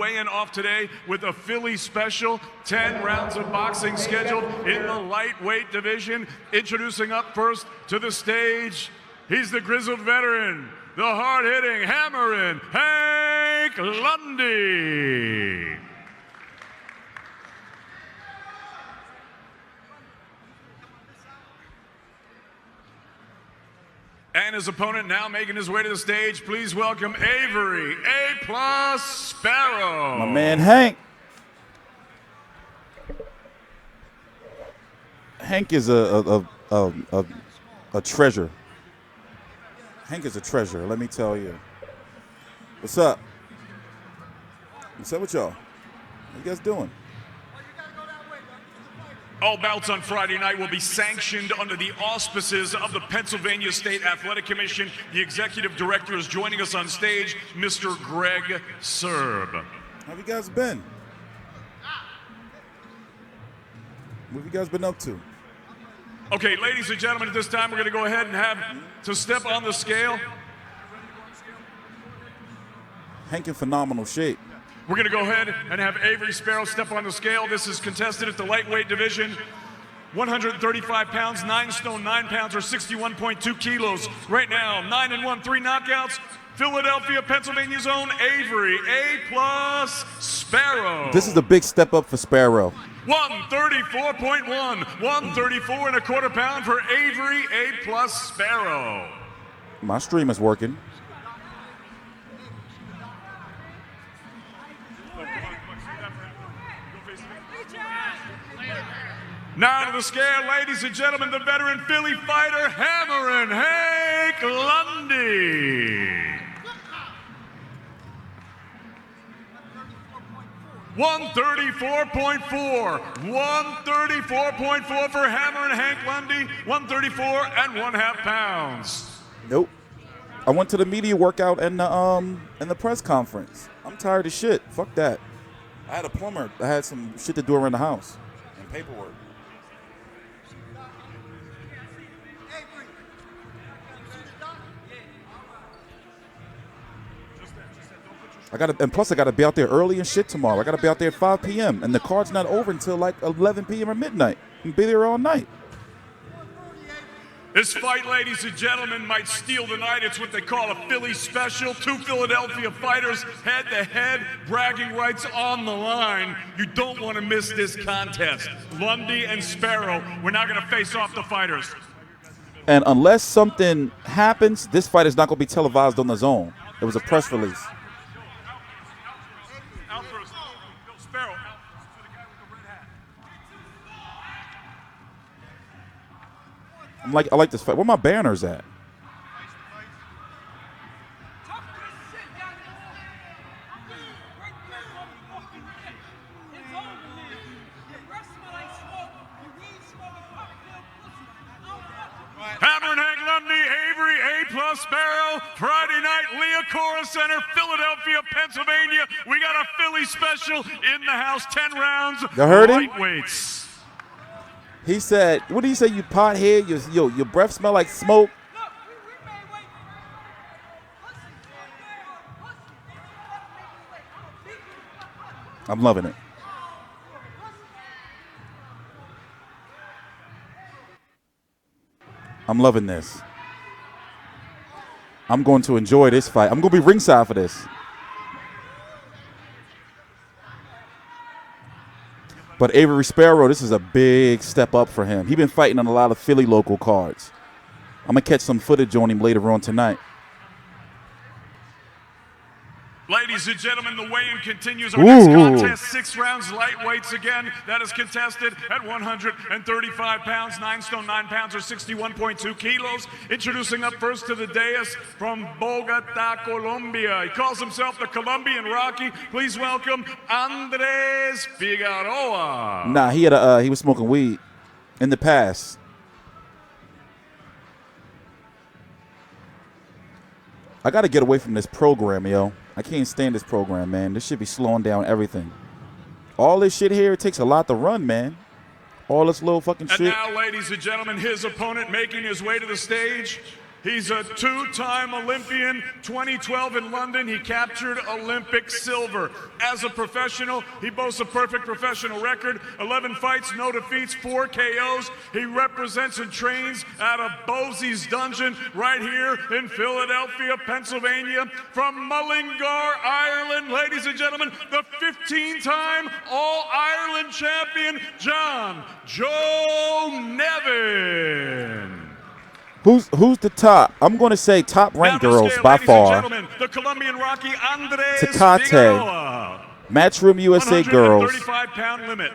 weighing off today with a Philly special. 10 rounds of boxing scheduled in the lightweight division. Introducing up first to the stage, he's the grizzled veteran, the hard-hitting, hammering Hank Lundy. And his opponent now making his way to the stage. Please welcome Avery A+ Sparrow. My man Hank. Hank is a treasure. Hank is a treasure, let me tell you. What's up? What's up with y'all? What you guys doing? All bouts on Friday night will be sanctioned under the auspices of the Pennsylvania State Athletic Commission. The executive director is joining us on stage, Mr. Greg Serb. How have you guys been? What have you guys been up to? Okay, ladies and gentlemen, at this time we're going to go ahead and have to step on the scale. Hank in phenomenal shape. We're going to go ahead and have Avery Sparrow step on the scale. This is contested at the lightweight division. 135 pounds, 9 stone, 9 pounds, or 61.2 kilos. Right now, 9-1, 3 knockouts. Philadelphia, Pennsylvania's own Avery A+ Sparrow. This is a big step up for Sparrow. 134.1, 134.25 pounds for Avery A+ Sparrow. My stream is working. Now to the scale, ladies and gentlemen, the veteran Philly fighter, hammering Hank Lundy. 134.4, 134.4 for hammering Hank Lundy, 134.5 pounds. Nope. I went to the media workout and the press conference. I'm tired of shit. Fuck that. I had a plumber. I had some shit to do around the house and paperwork. And plus I gotta be out there early and shit tomorrow. I gotta be out there at 5 p.m. and the card's not over until like 11 p.m. or midnight. You can be there all night. This fight, ladies and gentlemen, might steal the night. It's what they call a Philly special. 2 Philadelphia fighters head-to-head, bragging rights on the line. You don't want to miss this contest. Lundy and Sparrow, we're now going to face off the fighters. And unless something happens, this fight is not going to be televised on the DAZN. It was a press release. I like this fight. Where my banners at? Hammering Hank Lundy, Avery A+ Sparrow, Friday night, Liacouras Center, Philadelphia, Pennsylvania. We got a Philly special in the house, 10 rounds. You heard him? Lightweights. He said, what did he say? You pothead? Your breath smell like smoke? I'm loving it. I'm loving this. I'm going to enjoy this fight. I'm going to be ringside for this. But Avery Sparrow, this is a big step up for him. He's been fighting on a lot of Philly local cards. I'm going to catch some footage on him later on tonight. Ladies and gentlemen, the weigh-in continues. Our next contest, 6 rounds, lightweights again. That is contested at 135 pounds, 9 stone, 9 pounds, or 61.2 kilos. Introducing up first to the dais from Bogota, Colombia. He calls himself the Colombian Rocky. Please welcome Andres Figueroa. Nah, he was smoking weed in the past. I got to get away from this program, yo. I can't stand this program, man. This should be slowing down everything. All this shit here, it takes a lot to run, man. All this little fucking shit. And now, ladies and gentlemen, his opponent making his way to the stage. He's a two-time Olympian. 2012 in London, he captured Olympic silver. As a professional, he boasts a perfect professional record, 11 fights, no defeats, 4 KOs. He represents and trains out of Bosie's Dungeon right here in Philadelphia, Pennsylvania. From Mullingar, Ireland, ladies and gentlemen, the 15-time All-Ireland champion, John Joe Nevin. Who's the top? I'm going to say top-ranked girls by far. The Colombian Rocky Andres Tecate, Figueroa. Matchroom USA girls, 135-pound limit.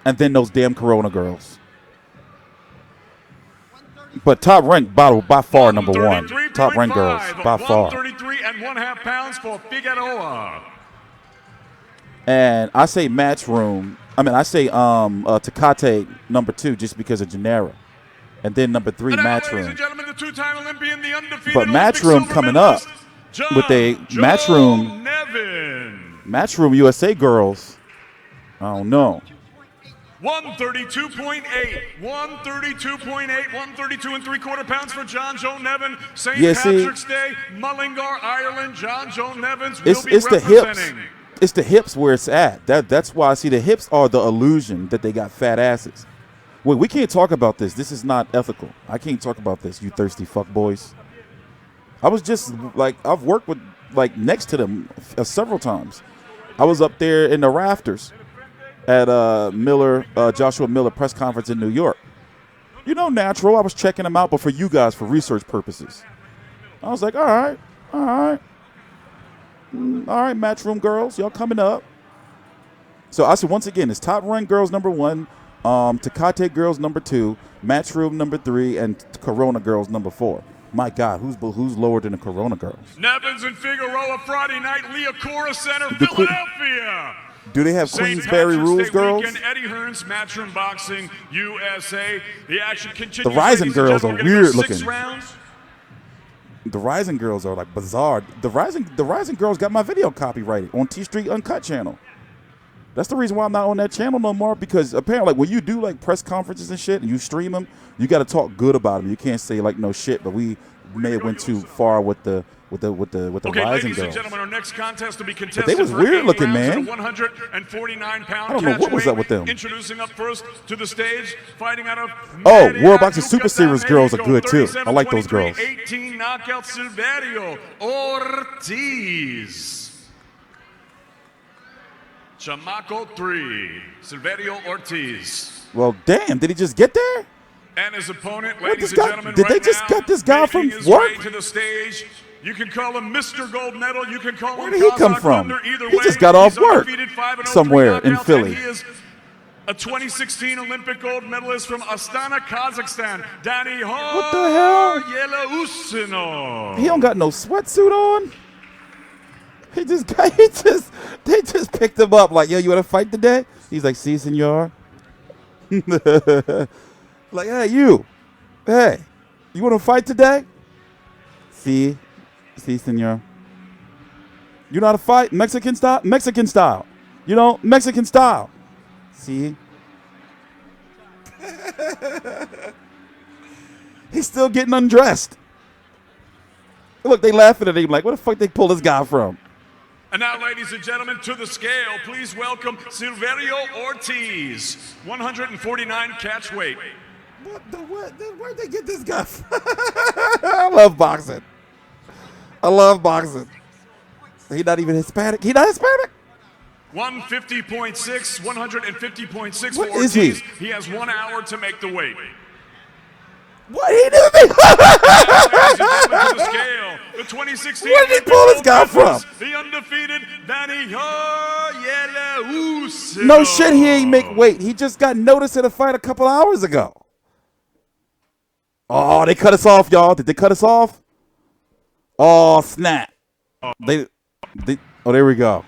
and then those damn Corona girls. But top-ranked by far number one. Top-ranked girls by far. 133.5 pounds for Figueroa. And I say Matchroom. I say Tecate number 2 just because of Gennaro. And then number 3, Matchroom. But Matchroom coming up with a Matchroom USA girls. I don't know. 132.8, 132 and 3/4 pounds for John Joe Nevin. St. Patrick's Day, Mullingar, Ireland. John Joe Nevins will be it's representing. the hips. It's the hips where it's at. That's why I see the hips are the illusion that they got fat asses. Wait, we can't talk about this. This is not ethical. I can't talk about this, you thirsty fuck boys. I was just like, I've worked with next to them several times. I was up there in the rafters at Joshua Miller press conference in New York. You know, natural. I was checking them out, but for you guys, for research purposes. I was like, all right, Matchroom girls, y'all coming up. So I said, once again, it's top ranked girls number 1. Tecate girls number 2, Matchroom number 3, and Corona girls number 4. My God, who's lower than the Corona girls? Nevins and Figueroa Friday night, Liacouras Center, Philadelphia. Do they have Queensberry rules, girls? Weekend, Eddie Hearns, Matchroom Boxing USA. The action continues. The Rising girls are weird looking. The Rising girls are like bizarre. The Rising girls got my video copyrighted on T Street Uncut channel. That's the reason why I'm not on that channel no more, because apparently when you do press conferences and shit and you stream them, you got to talk good about them. You can't say no shit, but we may have went too far with the Rising ladies girls. And gentlemen, our next contest to be contested. But they was weird looking, man. 149-pound I don't know what was up with them. Introducing up first to the stage, fighting out of World Boxing Super Series girls are good too. I like those girls. 18 knockout Silverio Ortiz. Chamaco 3, Silverio Ortiz. Well, damn, did he just get there? And his opponent, ladies and gentlemen, did they just got this guy from work? To the stage. You can call him Mr. Gold Medal. You can call him. Where did he come from? He just got off work somewhere in Philly. He is a 2016 Olympic gold medalist from Astana, Kazakhstan. Danny Ho. What the hell? He don't got no sweatsuit on. They just picked him up like, yo, you want to fight today? He's like, si, senor. Like, hey, you want to fight today? Si, senor. You know how to fight? Mexican style? Mexican style. You know, Mexican style. Si. He's still getting undressed. Look, they laughing at him like, where the fuck they pull this guy from? And now, ladies and gentlemen, to the scale, please welcome Silverio Ortiz, 149 catch weight. Where'd they get this guy from? I love boxing. He's not even Hispanic. 150.6, 150.6 What for is Ortiz. he? He has 1 hour to make the weight. What he do? The scale, the 2016 Where did he pull this guy from? The undefeated Danny Ho. No shit, he ain't make weight. He just got noticed in a fight a couple hours ago. Oh, they cut us off, y'all. Did they cut us off? Oh, snap. They there we go.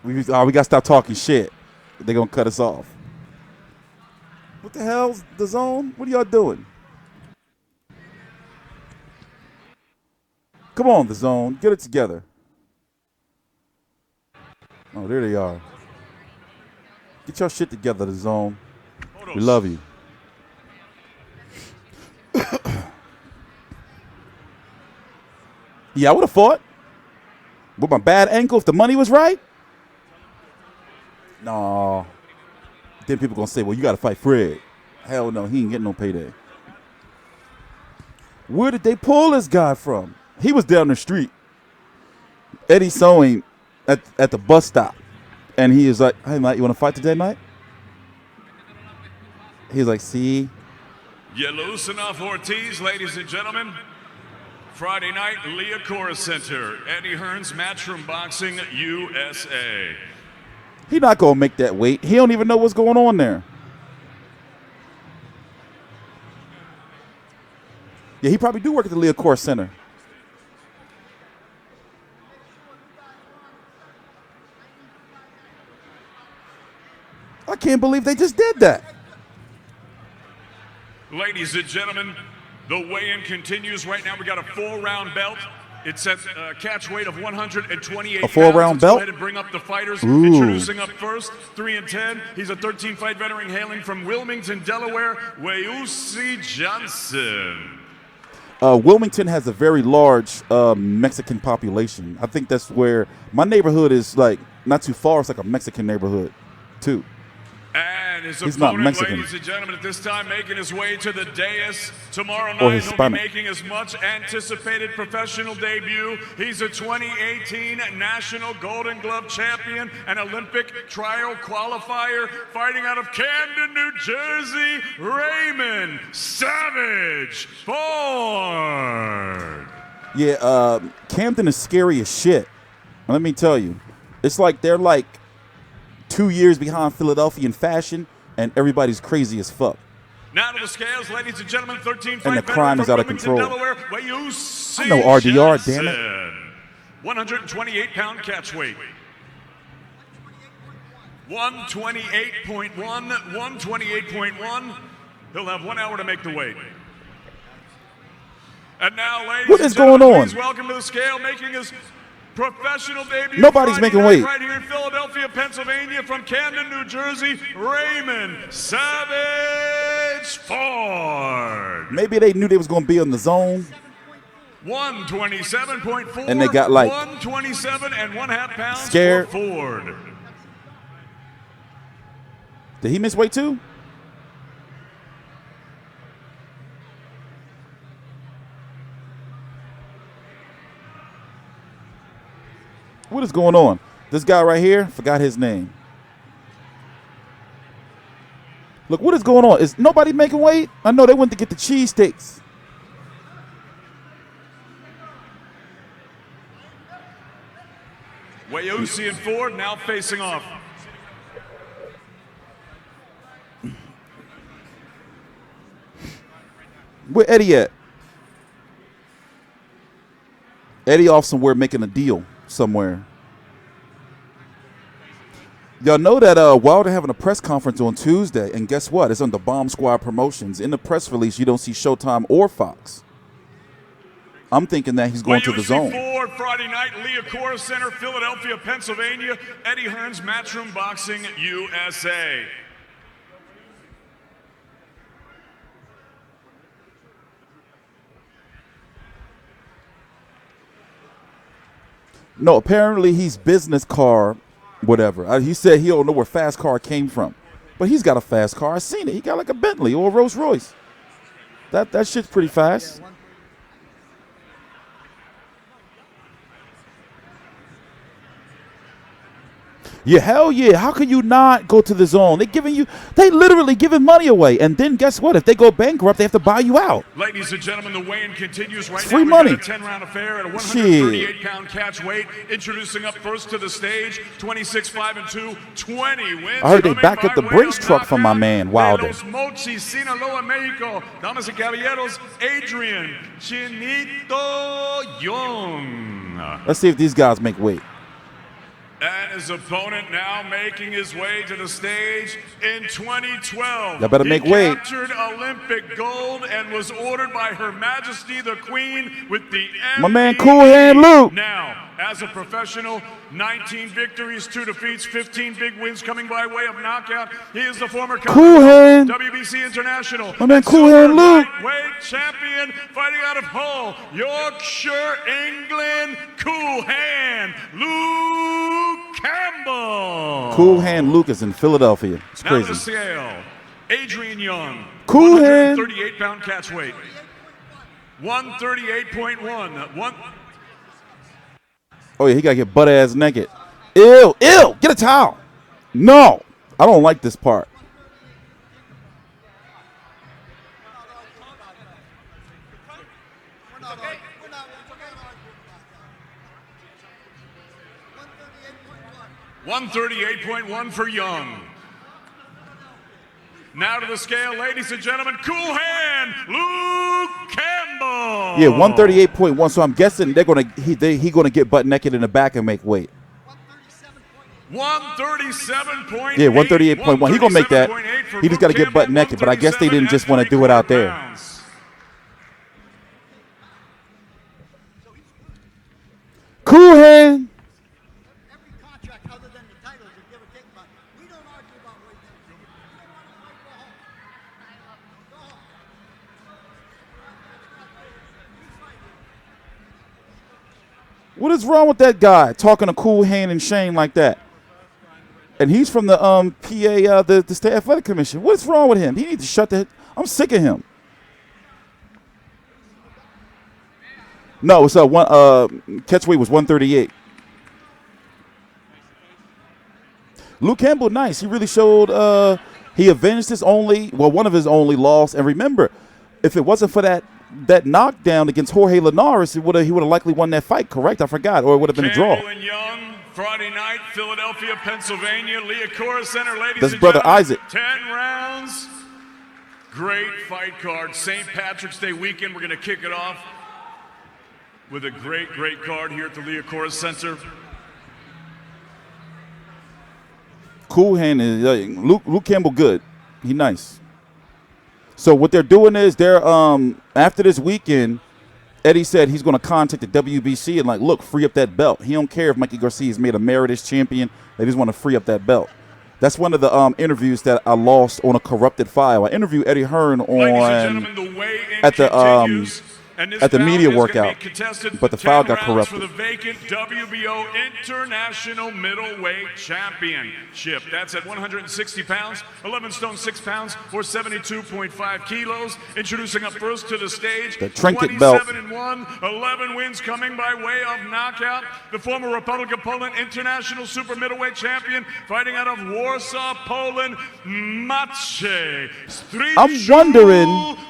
We got to stop talking shit. They're going to cut us off. What the hell's the zone? What are y'all doing? Come on, the zone. Get it together. Oh, there they are. Get your shit together, the zone. We love you. Yeah, I would have fought. With my bad ankle, if the money was right. No. Then people going to say, well, you got to fight Fred. Hell no, he ain't getting no payday. Where did they pull this guy from? He was down the street. Eddie saw him at the bus stop. And he is like, hey, Mike, you want to fight today, Mike? He's like, see? You loosen off Ortiz, ladies and gentlemen. Friday night, Liacouras Center. Eddie Hearn's Matchroom Boxing USA. He not going to make that weight. He don't even know what's going on there. Yeah, he probably do work at the Liacouras Center. I can't believe they just did that. Ladies and gentlemen, the weigh-in continues right now. We got a 4-round belt. It's at catch weight of 128 A 4-round belt? Go ahead and bring up the fighters. Ooh. Introducing up first, 3-10. He's a 13-fight veteran hailing from Wilmington, Delaware, Weusi Johnson. Wilmington has a very large Mexican population. I think that's where my neighborhood is, like, not too far. It's like a Mexican neighborhood, too. And his He's not opponent, Mexican. ladies and gentlemen, at this time making his way to the dais. Tomorrow Or night, he'll be Hispanic. making his much anticipated professional debut. He's a 2018 National Golden Glove champion, an Olympic trial qualifier, fighting out of Camden, New Jersey, Raymond Savage Ford. Yeah, Camden is scary as shit. Let me tell you. It's like they're like 2 years behind Philadelphia in fashion, and everybody's crazy as fuck. Now to the scales, ladies and gentlemen, 13-fight And the crime is out of control. Delaware, Weusi I know RDR, Johnson. damn it. 128-pound catch weight. 128.1, 128.1. He'll have 1 hour to make the weight. And now, ladies What and is going gentlemen, on? please welcome to the scale, making his professional debut. Nobody's Friday making night weight. Right here in Philadelphia, Pennsylvania, from Camden, New Jersey, Raymond Savage Ford. Maybe they knew they was going to be on the zone. 127.4. And they got, like, 127.5 pounds scared. for Ford. Did he miss weight too? What is going on? This guy right here, forgot his name. Look, what is going on? Is nobody making weight? I know they went to get the cheesesteaks. Weusi and Ford now facing off. Where Eddie at? Eddie off somewhere making a deal somewhere. Y'all know that Wilder having a press conference on Tuesday, and guess what? It's on the Bomb Squad Promotions. In the press release, you don't see Showtime or Fox. I'm thinking that he's going to the zone. Ford, Friday night, Liacouras Center, Philadelphia, Pennsylvania. Eddie Hearn's Matchroom Boxing USA. No, apparently he's business car, whatever. He said he don't know where fast car came from, but he's got a fast car. I seen it. He got like a Bentley or a Rolls Royce. That shit's pretty fast. Yeah, hell yeah. How can you not go to the zone? They literally giving money away. And then guess what? If they go bankrupt, they have to buy you out. Ladies and gentlemen, the weigh-in continues right now. Free money. We've got a 10-round affair at a 138-pound catch weight. Introducing up first to the stage, 26-5-2, 20 wins. I heard they backed up the Brinks truck from my man, Wilder. Los Mochis, Sinaloa, Mexico. Damas y caballeros, Adrian Chinito Young. Let's see if these guys make weight. And his opponent now making his way to the stage in 2012. Y'all better make weight. He captured Olympic gold and was ordered by Her Majesty the Queen with the My man MVP. Cool Hand Luke. Now, as a professional. 19 victories, 2 defeats, 15 big wins coming by way of knockout. He is the former WBC International. My man, Cool Hand Luke. Lightweight champion, fighting out of Hull, Yorkshire, England. Cool Hand Luke Campbell. Cool Hand Luke is in Philadelphia. It's crazy. Now to the scale, Adrian Young. Cool Hand. 138-pound catch weight. 138.1. Oh, yeah, he got to get butt-ass naked. Ew, ew, get a towel. No, I don't like this part. $138.1 for Young. Now to the scale, ladies and gentlemen, Cool Hand Luke Campbell. Yeah, 138.1. So I'm guessing they're gonna he gonna get butt naked in the back and make weight. 137.8. Yeah, 138.1. He gonna make that. He just got to get butt naked. But I guess they didn't just want to do it out there. Cool Hand. What is wrong with that guy talking to Cool Hand and Shane like that? And he's from the PA, the State Athletic Commission. What's wrong with him? He needs to shut the. I'm sick of him. No, it's catch weight was 138. Luke Campbell, nice. He really showed. He avenged one of his only loss. And remember, if it wasn't for that knockdown against Jorge Linares, he would have likely won that fight, correct? I forgot, or it would have been a draw. And Young, Friday night, Philadelphia, Pennsylvania, Liacouras Center, ladies That's and brother gentlemen, Isaac. 10 rounds. Great fight card. St. Patrick's Day weekend. We're going to kick it off with a great card here at the Liacouras Center. Cool Hand is Luke Campbell good. He nice. So what they're doing is they're after this weekend, Eddie said he's going to contact the WBC and look, free up that belt. He don't care if Mikey Garcia is made a meritorious champion. They just want to free up that belt. That's one of the interviews that I lost on a corrupted file. I interviewed Eddie Hearn at the media workout, but the file got corrupted. For the vacant WBO International Middleweight Championship. That's at 160 pounds, 11 stone 6 pounds, or 72.5 kilos. Introducing up first to the stage, the trinket belt. 27-1, 11 wins coming by way of knockout. The former Republic of Poland International Super Middleweight Champion, fighting out of Warsaw, Poland, Maciej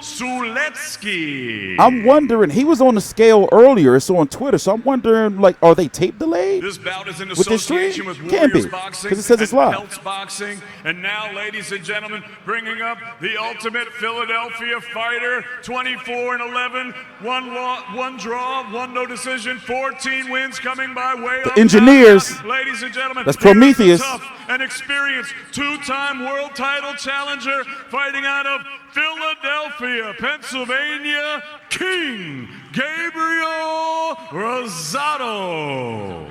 Sulecki. I'm wondering, he was on the scale earlier, so on Twitter, so I'm wondering, are they tape delayed? This bout is in association with Can't be, Warriors Boxing because it says it's live. Peltz Boxing. And now, ladies and gentlemen, bringing up the ultimate Philadelphia fighter, 24-11, one draw, one no decision, 14 wins coming by way of the Engineers. Ladies and gentlemen, that's Prometheus. Tough and experienced two-time world title challenger, fighting out of Philadelphia, Pennsylvania, King Gabriel Rosado.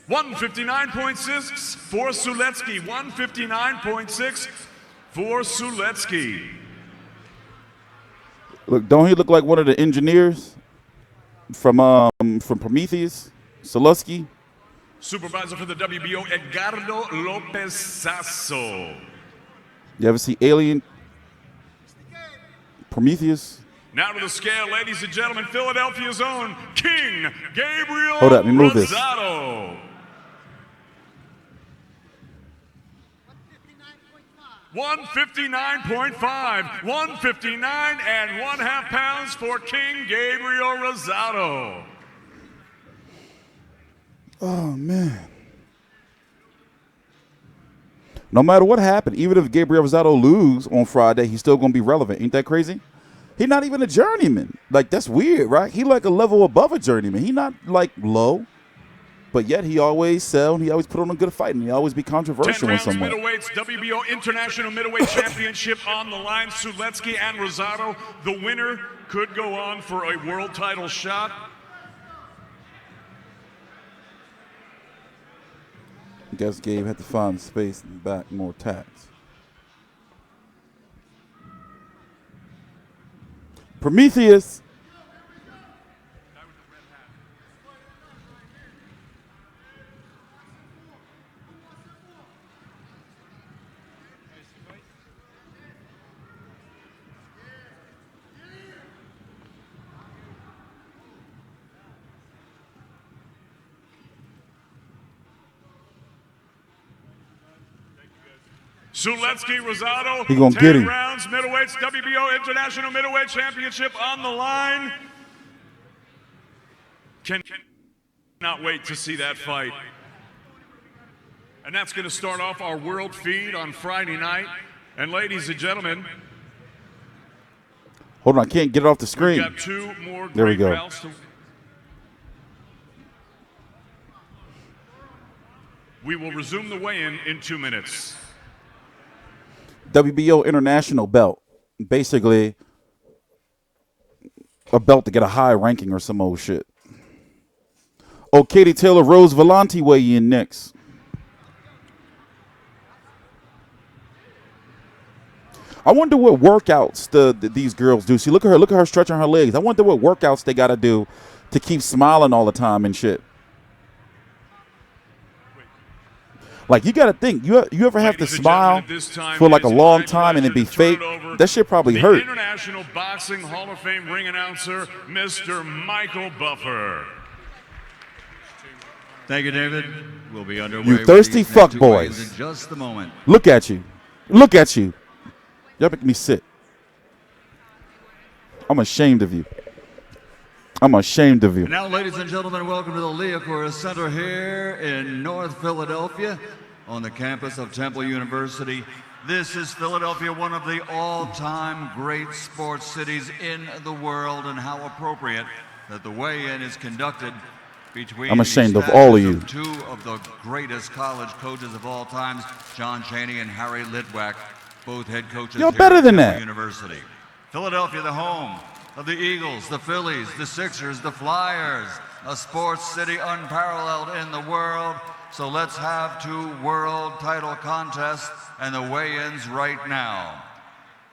159.6 for Sulecki. 159.6 for Sulecki. Look, don't he look like one of the engineers from Prometheus? Sulecki. Supervisor for the WBO, Edgardo Lopez Sasso. You ever see Alien? Prometheus? Now to the scale, ladies and gentlemen, Philadelphia's own King Gabriel Hold up, let me move this. Rosado. 159.5, 159 and 1/2 pounds for King Gabriel Rosado. Oh, man. No matter what happened, even if Gabriel Rosado lose on Friday, he's still going to be relevant. Ain't that crazy? He's not even a journeyman. That's weird, right? He a level above a journeyman. He not, low. But yet he always he always put on a good fight, and he always be 10 controversial in rounds some way. middleweights, WBO International Middleweight Championship on the line. Suletsky and Rosado. The winner could go on for a world title shot. I guess Gabe had to find space in the back, more tax. Prometheus. Suletsky, Rosado. He gonna get him. 10 rounds, middleweights, WBO International Middleweight Championship on the line. Cannot wait to see that fight. And that's going to start off our world feed on Friday night. And ladies and gentlemen, Hold on, I can't get it off the screen. we've got 2 more There we great go. bouts to- We will resume the weigh-in in 2 minutes. WBO International belt. Basically, a belt to get a high ranking or some old shit. Oh, Katie Taylor, Rose Volante weigh in next. I wonder what workouts these girls do. See, look at her stretching her legs. I wonder what workouts they got to do to keep smiling all the time and shit. Like, you got to think, you ever have to Ladies and smile gentlemen, at this time, for like a it is long my time and then be pleasure to fake? turn it over That shit probably the hurt. International Boxing Hall of Fame ring announcer, Mr. Michael Buffer. Thank you, David. We'll be underway. You with thirsty these next 2 fuckboys. weigh-ins in just a moment. Look at you. Look at you. Y'all make me sick. I'm ashamed of you. I'm ashamed of you. And now, ladies and gentlemen, welcome to the Liacouras Center here in North Philadelphia on the campus of Temple University. This is Philadelphia, one of the all-time great sports cities in the world, and how appropriate that the weigh-in is conducted between I'm ashamed the of all of statues you. 2 of the greatest college coaches of all times, John Chaney and Harry Litwack, both head coaches You're here better at than Temple that. University. Philadelphia, the home of the Eagles, the Phillies, the Sixers, the Flyers, a sports city unparalleled in the world. So let's have 2 world title contests and the weigh-ins right now.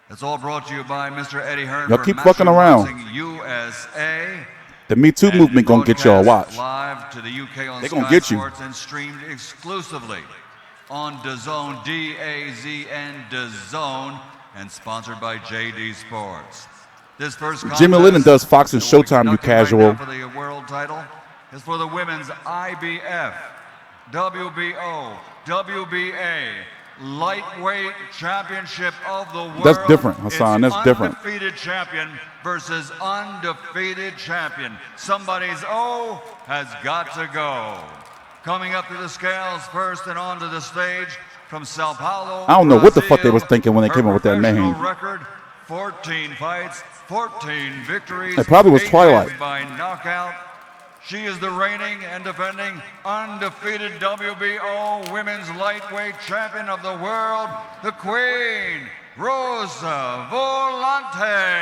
It's all brought to you by Mr. Eddie Hearn. Y'all for keep Master fucking around. Boxing USA. The Me Too And movement gonna get y'all. Watch. Live to the UK on They gonna Sky get you. Sports and streamed exclusively on DAZN, DAZN, DAZN, and sponsored by JD Sports. This first Jimmy contest Lennon does Fox and that we'll be Showtime, you conducting right casual. now for the world title is for the women's IBF, WBO, WBA lightweight championship of the world. That's different, Hassan. It's That's different. Undefeated champion versus undefeated champion. Somebody's O has got to go. Coming up to the scales first and onto the stage from Sao Paulo, I don't know what the fuck they Brazil, was thinking when they her came up with that professional name. record, 14 fights, 14 victories. It probably was 8 Twilight. wins by knockout. She is the reigning and defending undefeated WBO women's lightweight champion of the world, the Queen, Rosa Volante.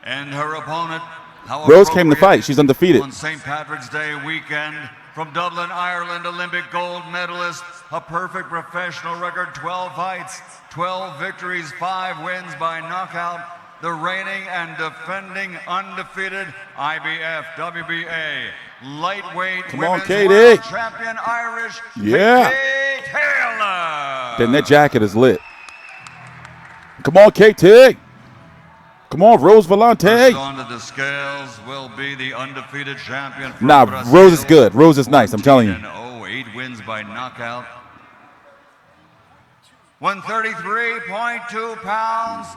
And her opponent, how Rose came to appropriate, fight. She's undefeated. on St. Patrick's Day weekend, from Dublin, Ireland, Olympic gold medalist, a perfect professional record, 12 fights, 12 victories, 5 wins by knockout, the reigning and defending undefeated IBF, WBA, lightweight Come on, women's Katie. world champion Irish, Yeah. Katie Taylor. Then that jacket is lit. Come on, KT. Come on, Rose Volante. First onto the scales will be the undefeated champion from Nah, Brazil, Rose is good. Rose is nice, I'm telling you. 14-0, 8 wins by knockout. 133.2 pounds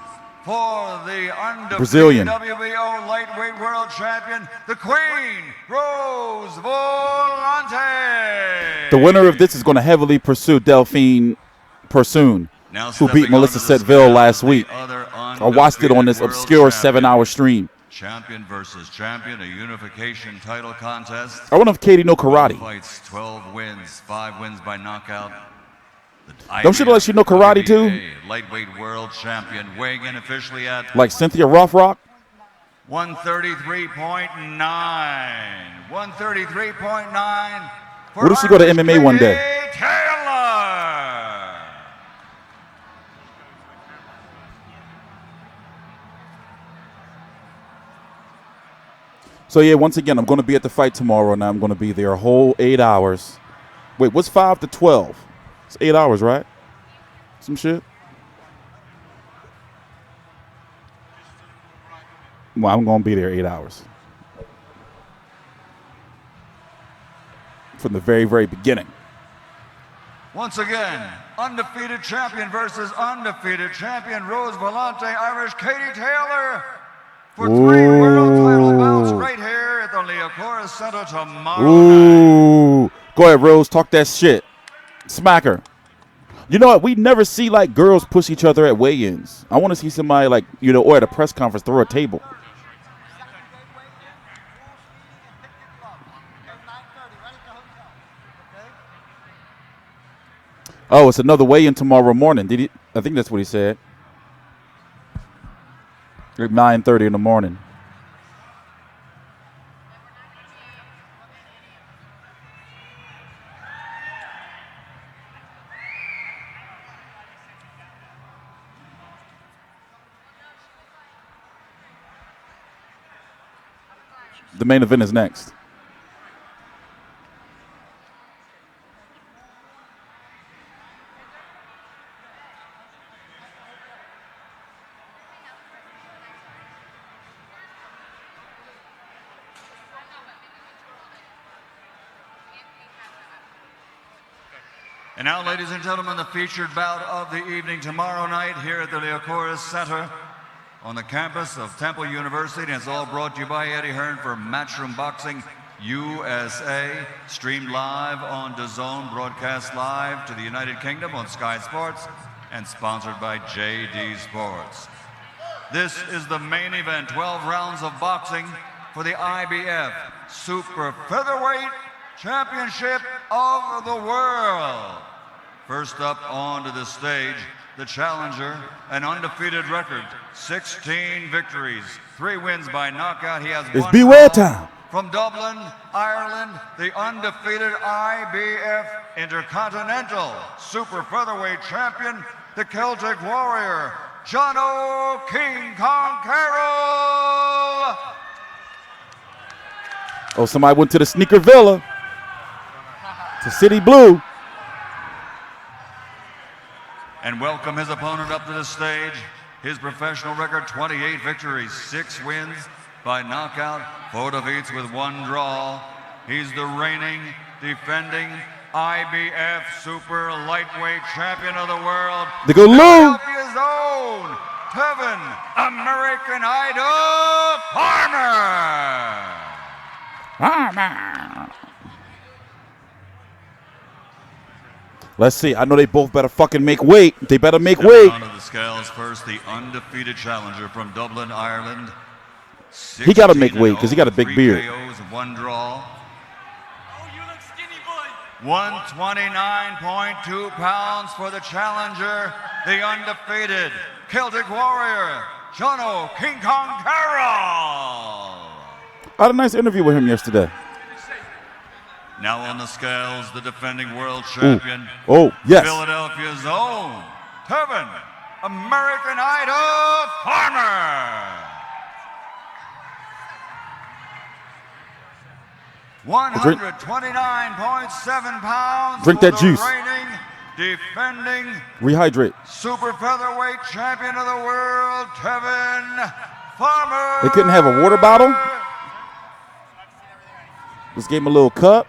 for the undefeated Brazilian. WBO lightweight world champion, the Queen, Rose Volante. The winner of this is going to heavily pursue Delphine Persoon, Now who stepping beat Melissa onto the Setville scales, last the week. other I watched it on this obscure 7-hour stream. Champion versus champion, a unification title contest. I wonder if Katie know karate. 12 fights, 12 wins, 5 wins by knockout. Don't she know like she know karate too? Lightweight world champion, weighing in officially at Like Cynthia Rothrock? 133.9. 133.9. What if she go to MMA one day? Taylor. So yeah, once again, I'm going to be at the fight tomorrow, and I'm going to be there a whole 8 hours. Wait, what's 5 to 12? It's 8 hours, right? Some shit. Well, I'm going to be there 8 hours. From the very, very beginning. Once again, undefeated champion versus undefeated champion, Rose Volante, Irish Katie Taylor, for 3 world title bouts right here at the Liacouras Center tomorrow night. Go ahead, Rose. Talk that shit. Smack her. You know what? We never see like girls push each other at weigh-ins. I want to see somebody like, you know, or at a press conference throw a table. Oh, it's another weigh-in tomorrow morning. Did he? I think that's what he said. At 9:30 in the morning. The main event is next. And now, ladies and gentlemen, the featured bout of the evening tomorrow night here at the Liacouras Center on the campus of Temple University. And it's all brought to you by Eddie Hearn for Matchroom Boxing USA, streamed live on DAZN, broadcast live to the United Kingdom on Sky Sports, and sponsored by JD Sports. This is the main event, 12 rounds of boxing for the IBF Super-Featherweight Championship of the World. First up onto the stage, the challenger, an undefeated record, 16 victories, 3 wins by knockout. He has It's one beware draw. time. From Dublin, Ireland, the undefeated IBF Intercontinental Super Featherweight Champion, the Celtic Warrior, Jono King Kong Carroll. Oh, somebody went to the Sneaker Villa. To City Blue. And welcome his opponent up to the stage. His professional record, 28 victories, 6 wins by knockout, 4 defeats with 1 draw. He's the reigning, defending IBF Super Lightweight Champion of the World. They go low. Philadelphia's own Tevin American Idol Farmer. Let's see. I know they both better fucking make weight. They better make weight. Onto the scales first, the undefeated challenger from Dublin, Ireland. He got to make weight because he got a big beard. KOs, 1 draw. 129.2 pounds for the challenger, the undefeated Celtic Warrior, Jono King Kong Carroll. I had a nice interview with him yesterday. Now on the scales, the defending world champion, Oh, yes. Philadelphia's own Tevin American Idol Farmer. 129.7 pounds. Drink for that the juice. Reigning, defending Rehydrate. Super Featherweight Champion of the World, Tevin Farmer. They couldn't have a water bottle? Just gave him a little cup.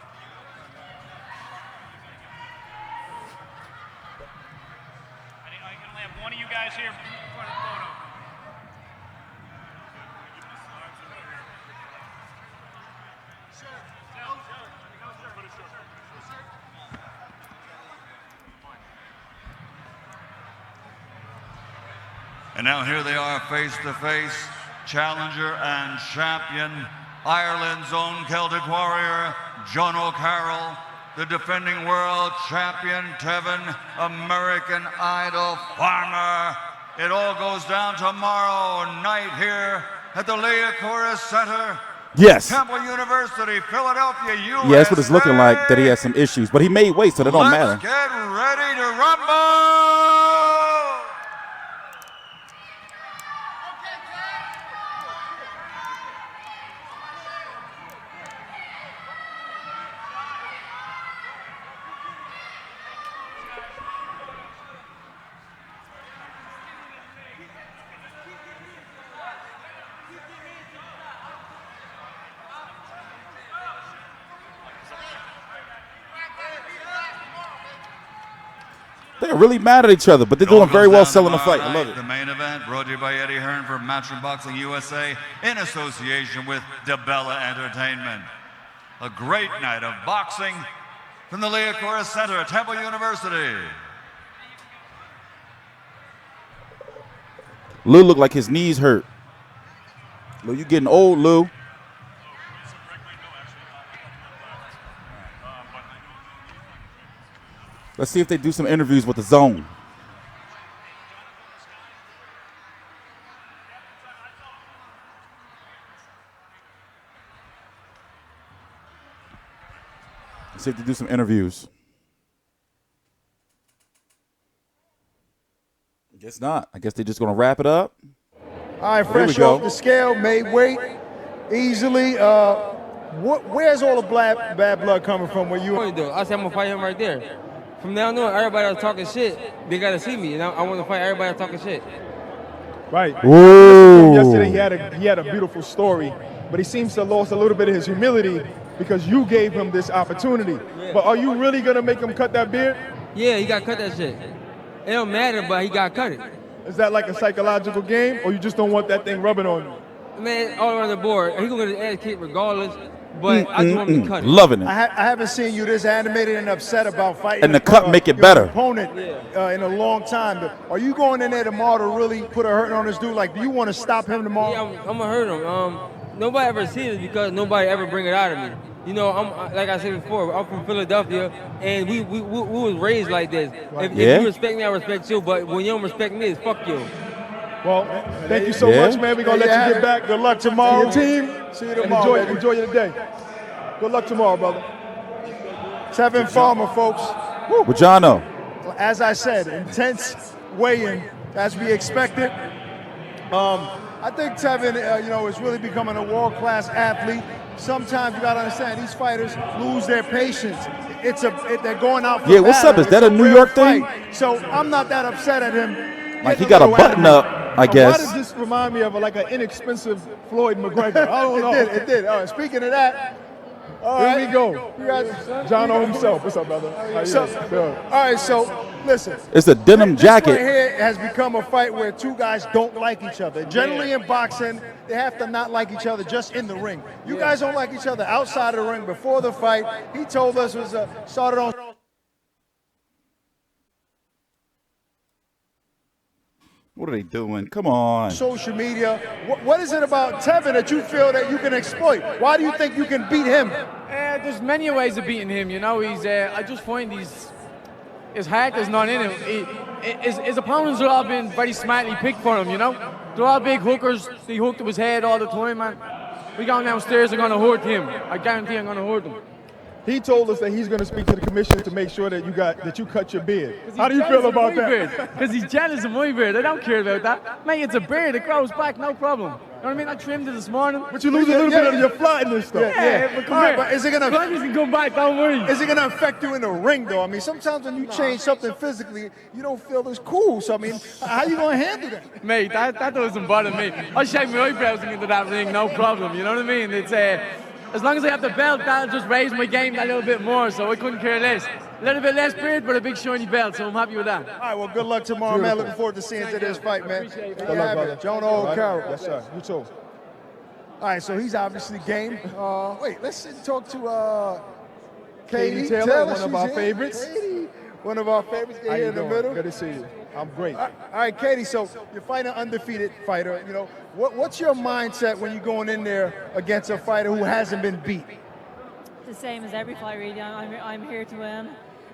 And now here they are face to face, challenger and champion, Ireland's own Celtic warrior, Jono Carroll, the defending world champion, Tevin American Idol Farmer. It all goes down tomorrow night here at the Liacouras Center. Yes. Temple University, Philadelphia, USA. Yeah, that's what it's looking like, that he has some issues. But he made weight, so that don't matter. Let's get ready to rumble! They're really mad at each other, but they're doing very well selling the fight. I love it. The main event brought to you by Eddie Hearn from Matchroom Boxing USA in association with DeBella Entertainment. A great night of boxing from the Liacouras Center at Temple University. Lou looked like his knees hurt. Lou, you getting old, Lou. Let's see if they do some interviews with the DAZN. Let's see if they do some interviews. I guess not. I guess they're just going to wrap it up. All right, fresh off the scale, made weight easily. Where's all the bad blood coming from? Where you? I said I'm gonna fight him right there. From now on, everybody that's talking shit, they gotta see me, and I want to fight everybody that's talking shit. Right. Ooh. Yesterday he had a beautiful story, but he seems to have lost a little bit of his humility because you gave him this opportunity. Yeah. But are you really gonna make him cut that beard? Yeah, he got cut that shit. It don't matter, but he got cut it. Is that like a psychological game, or you just don't want that thing rubbing on you? Man, all around the board, he gonna get his ass kicked regardless. But I just want him to cut it. Loving it. I haven't seen you this animated and upset about fighting. And the cut make it better. Opponent in a long time. Are you going in there tomorrow to really put a hurt on this dude? Like, do you want to stop him tomorrow? Yeah, I'm gonna hurt him. Nobody ever sees it because nobody ever bring it out of me. You know, I'm like I said before, I'm from Philadelphia, and we was raised like this. If you respect me, I respect you. But when you don't respect me, it's fuck you. Well, thank you so much, man. We're going to let you get back. Good luck tomorrow. Team. See you tomorrow. Enjoy your day. Good luck tomorrow, brother. Tevin Farmer, folks. With Jono. As I said, intense weigh-in as we expected. I think Tevin, is really becoming a world-class athlete. Sometimes you got to understand, these fighters lose their patience. They're going out for what's up? Is that a New York thing? So I'm not that upset at him. Like he got a button up, I guess. Why does this remind me of like an inexpensive Floyd McGregor? I don't know. It did. All right, speaking of that, here we go. You got Jono himself. What's up, brother? All right, so listen. It's a denim jacket. This right here has become a fight where two guys don't like each other. Generally in boxing, they have to not like each other just in the ring. You guys don't like each other outside of the ring before the fight. He told us it was started on. What are they doing? Come on. Social media. What is it about Tevin that you feel that you can exploit? Why do you think you can beat him? There's many ways of beating him. You know, I just find his heart is not in him. His opponents have all been very smartly picked for him. You know, they're all big hookers. They hook to his head all the time, man. We going downstairs. Are going to hurt him. I guarantee I'm going to hurt him. He told us that he's going to speak to the commission to make sure that you cut your beard. How do you feel about that? Because he's jealous of my beard. I don't care about that. Man, it's a beard. It grows back, no problem. You know what I mean? I trimmed it this morning. But you lose a little bit of your flatness, though. Yeah, but come here. But is it going to? Can go back. Don't worry. Is it going to affect you in the ring, though? I mean, sometimes when you change something physically, you don't feel as cool. So I mean, how you going to handle that? Mate, that doesn't bother me. I shave my eyebrows into that ring, no problem. You know what I mean? It's as long as I have the belt, that'll just raise my game a little bit more, so I couldn't care less. A little bit less beard, but a big shiny belt, so I'm happy with that. All right, well, good luck tomorrow, man. Looking forward to seeing this fight, man. Good luck, brother. Jono Carroll. Yes, sir. You too. All right, so he's obviously game. Wait, let's talk to Katie Taylor, one of our favorites. Katie, one of our favorites. Get here in the middle. Good to see you. I'm great. All right, Katie, so you're fighting an undefeated fighter. You know, what's your mindset when you're going in there against a fighter who hasn't been beat? The same as every fight, really. I'm here to win.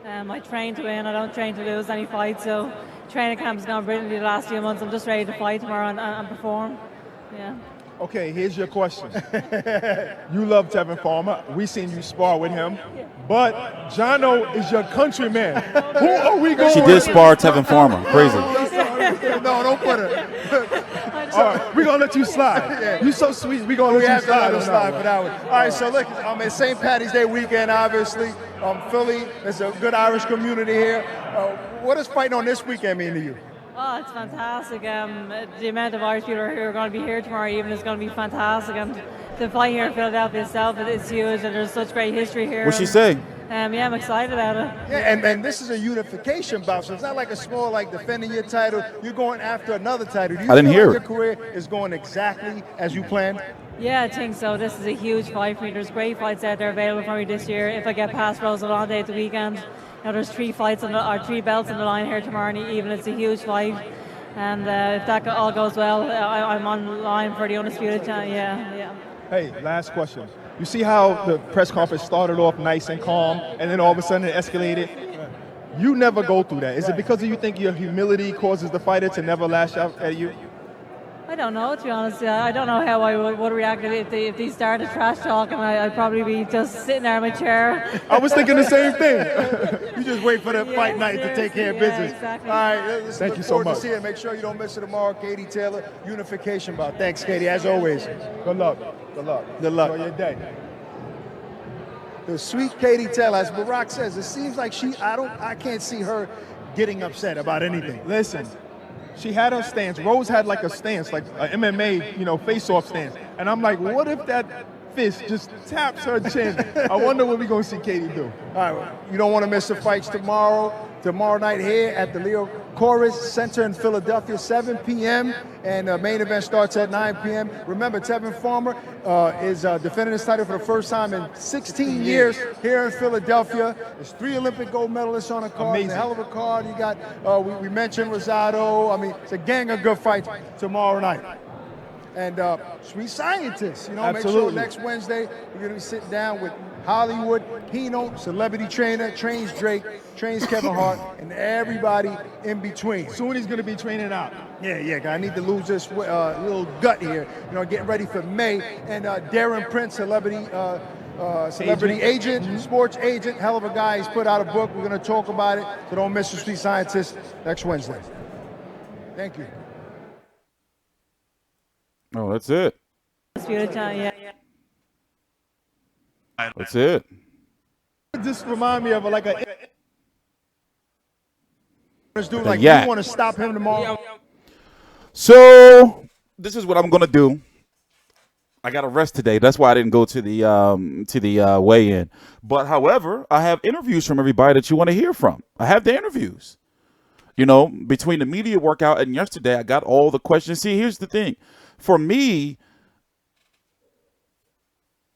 I train to win. I don't train to lose any fights. So training camp has gone brilliantly the last few months. I'm just ready to fight tomorrow and perform. Yeah. Okay, here's your question. You love Tevin Farmer. We seen you spar with him. But Jono is your countryman. Who are we going She did spar Tevin Farmer. Crazy. No, don't put it. All right, we're going to let you slide. You so sweet. We're going to let you slide on that one. For that one. All right, so look, it's St. Patty's Day weekend, obviously. Philly, there's a good Irish community here. What does fighting on this weekend mean to you? Oh, it's fantastic. The amount of Irish people who are going to be here tomorrow evening is going to be fantastic. And the fight here in Philadelphia itself is huge, and there's such great history here. What's she saying? Yeah, I'm excited about it. Yeah, and this is a unification bout, so it's not like a small, like defending your title. You're going after another title. Do you I didn't feel hear like it. your career is going exactly as you planned? Yeah, I think so. This is a huge fight for me. There's great fights out there available for me this year. If I get past Rosalande at the weekend, there's 3 belts on the line here tomorrow evening. It's a huge fight. And if that all goes well, I'm on line for the undisputed champ. Yeah. Hey, last question. You see how the press conference started off nice and calm, and then all of a sudden it escalated? You never go through that. Is it because you think your humility causes the fighter to never lash out at you? I don't know, to be honest. I don't know how I would react if they started trash talking. I'd probably be just sitting there in my chair. I was thinking the same thing. You just wait for the fight night to take care of business. Exactly. All right, Thank you so much. To see it. Make sure you don't miss it tomorrow. Katie Taylor, Unification Bout. Thanks, Katie, as always. Good luck. Good luck. Good luck. Enjoy your day. The sweet Katie Taylor, as Barack says, it seems like I can't see her getting upset about anything. Listen, she had her stance. Rose had like a stance, like an MMA, face-off stance. And I'm like, what if that fist just taps her chin? I wonder what we're going to see Katie do. All right, you don't want to miss the fights tomorrow night here at the Liacouras Center in Philadelphia, 7 p.m. And the main event starts at 9 p.m. Remember, Tevin Farmer is defending his title for the first time in 16 years here in Philadelphia. There's 3 Olympic gold medalists on the card. Amazing. It's a hell of a card. You got, we mentioned Rosado. I mean, it's a gang of good fights tomorrow night. And Sweet Scientists, make sure next Wednesday we're going to be sitting down with Hollywood, Pino, celebrity trainer, trains Drake, trains Kevin Hart, and everybody in between. Soon he's going to be training out. Yeah, I need to lose this little gut here. Getting ready for May. And Darren Prince, celebrity agent, sports agent, hell of a guy. He's put out a book. We're going to talk about it. So don't miss the Sweet Scientists next Wednesday. Thank you. Oh, that's it. Yeah. That's it. Just remind me of You yak. want to stop him tomorrow? So this is what I'm gonna do. I got a rest today. That's why I didn't go to the weigh-in. But however, I have interviews from everybody that you want to hear from. I have the interviews. Between the media workout and yesterday, I got all the questions. See, here's the thing. For me,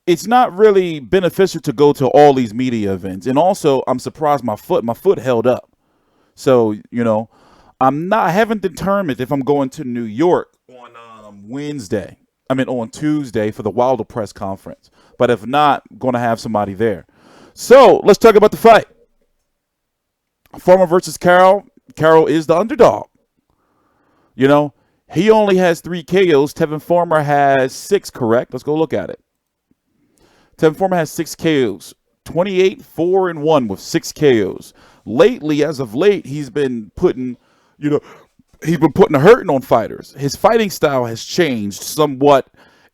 it's not really beneficial to go to all these media events. And also, I'm surprised my foot held up. So, I haven't determined if I'm going to New York on on Tuesday for the Wilder press conference. But if not, I'm going to have somebody there. So, let's talk about the fight. Farmer versus Carroll. Carroll is the underdog. He only has 3 KOs. Tevin Farmer has 6, correct? Let's go look at it. Tevin Farmer has 6 KOs. 28-4-1 with 6 KOs. Lately, as of late, he's been putting a hurting on fighters. His fighting style has changed somewhat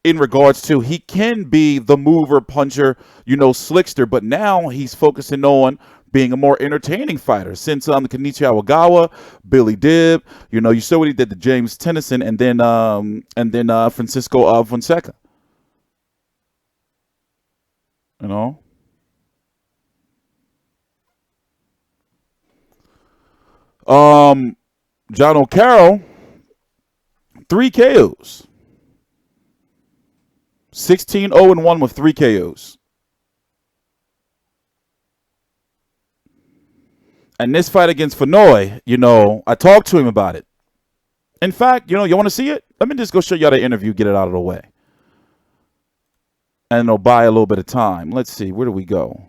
in regards to he can be the mover, puncher, slickster, but now he's focusing on being a more entertaining fighter. Since Kenichi Awagawa, Billy Dibb, you saw what he did to James Tennyson and then Francisco Fonseca. Jono Carroll, 3 KOs. 16-0-1 with 3 KOs. And this fight against Fenoy, you know, I talked to him about it. In fact, you know, you want to see it? Let me just go show y'all the interview, get it out of the way. And it'll buy a little bit of time. Let's see, where do we go?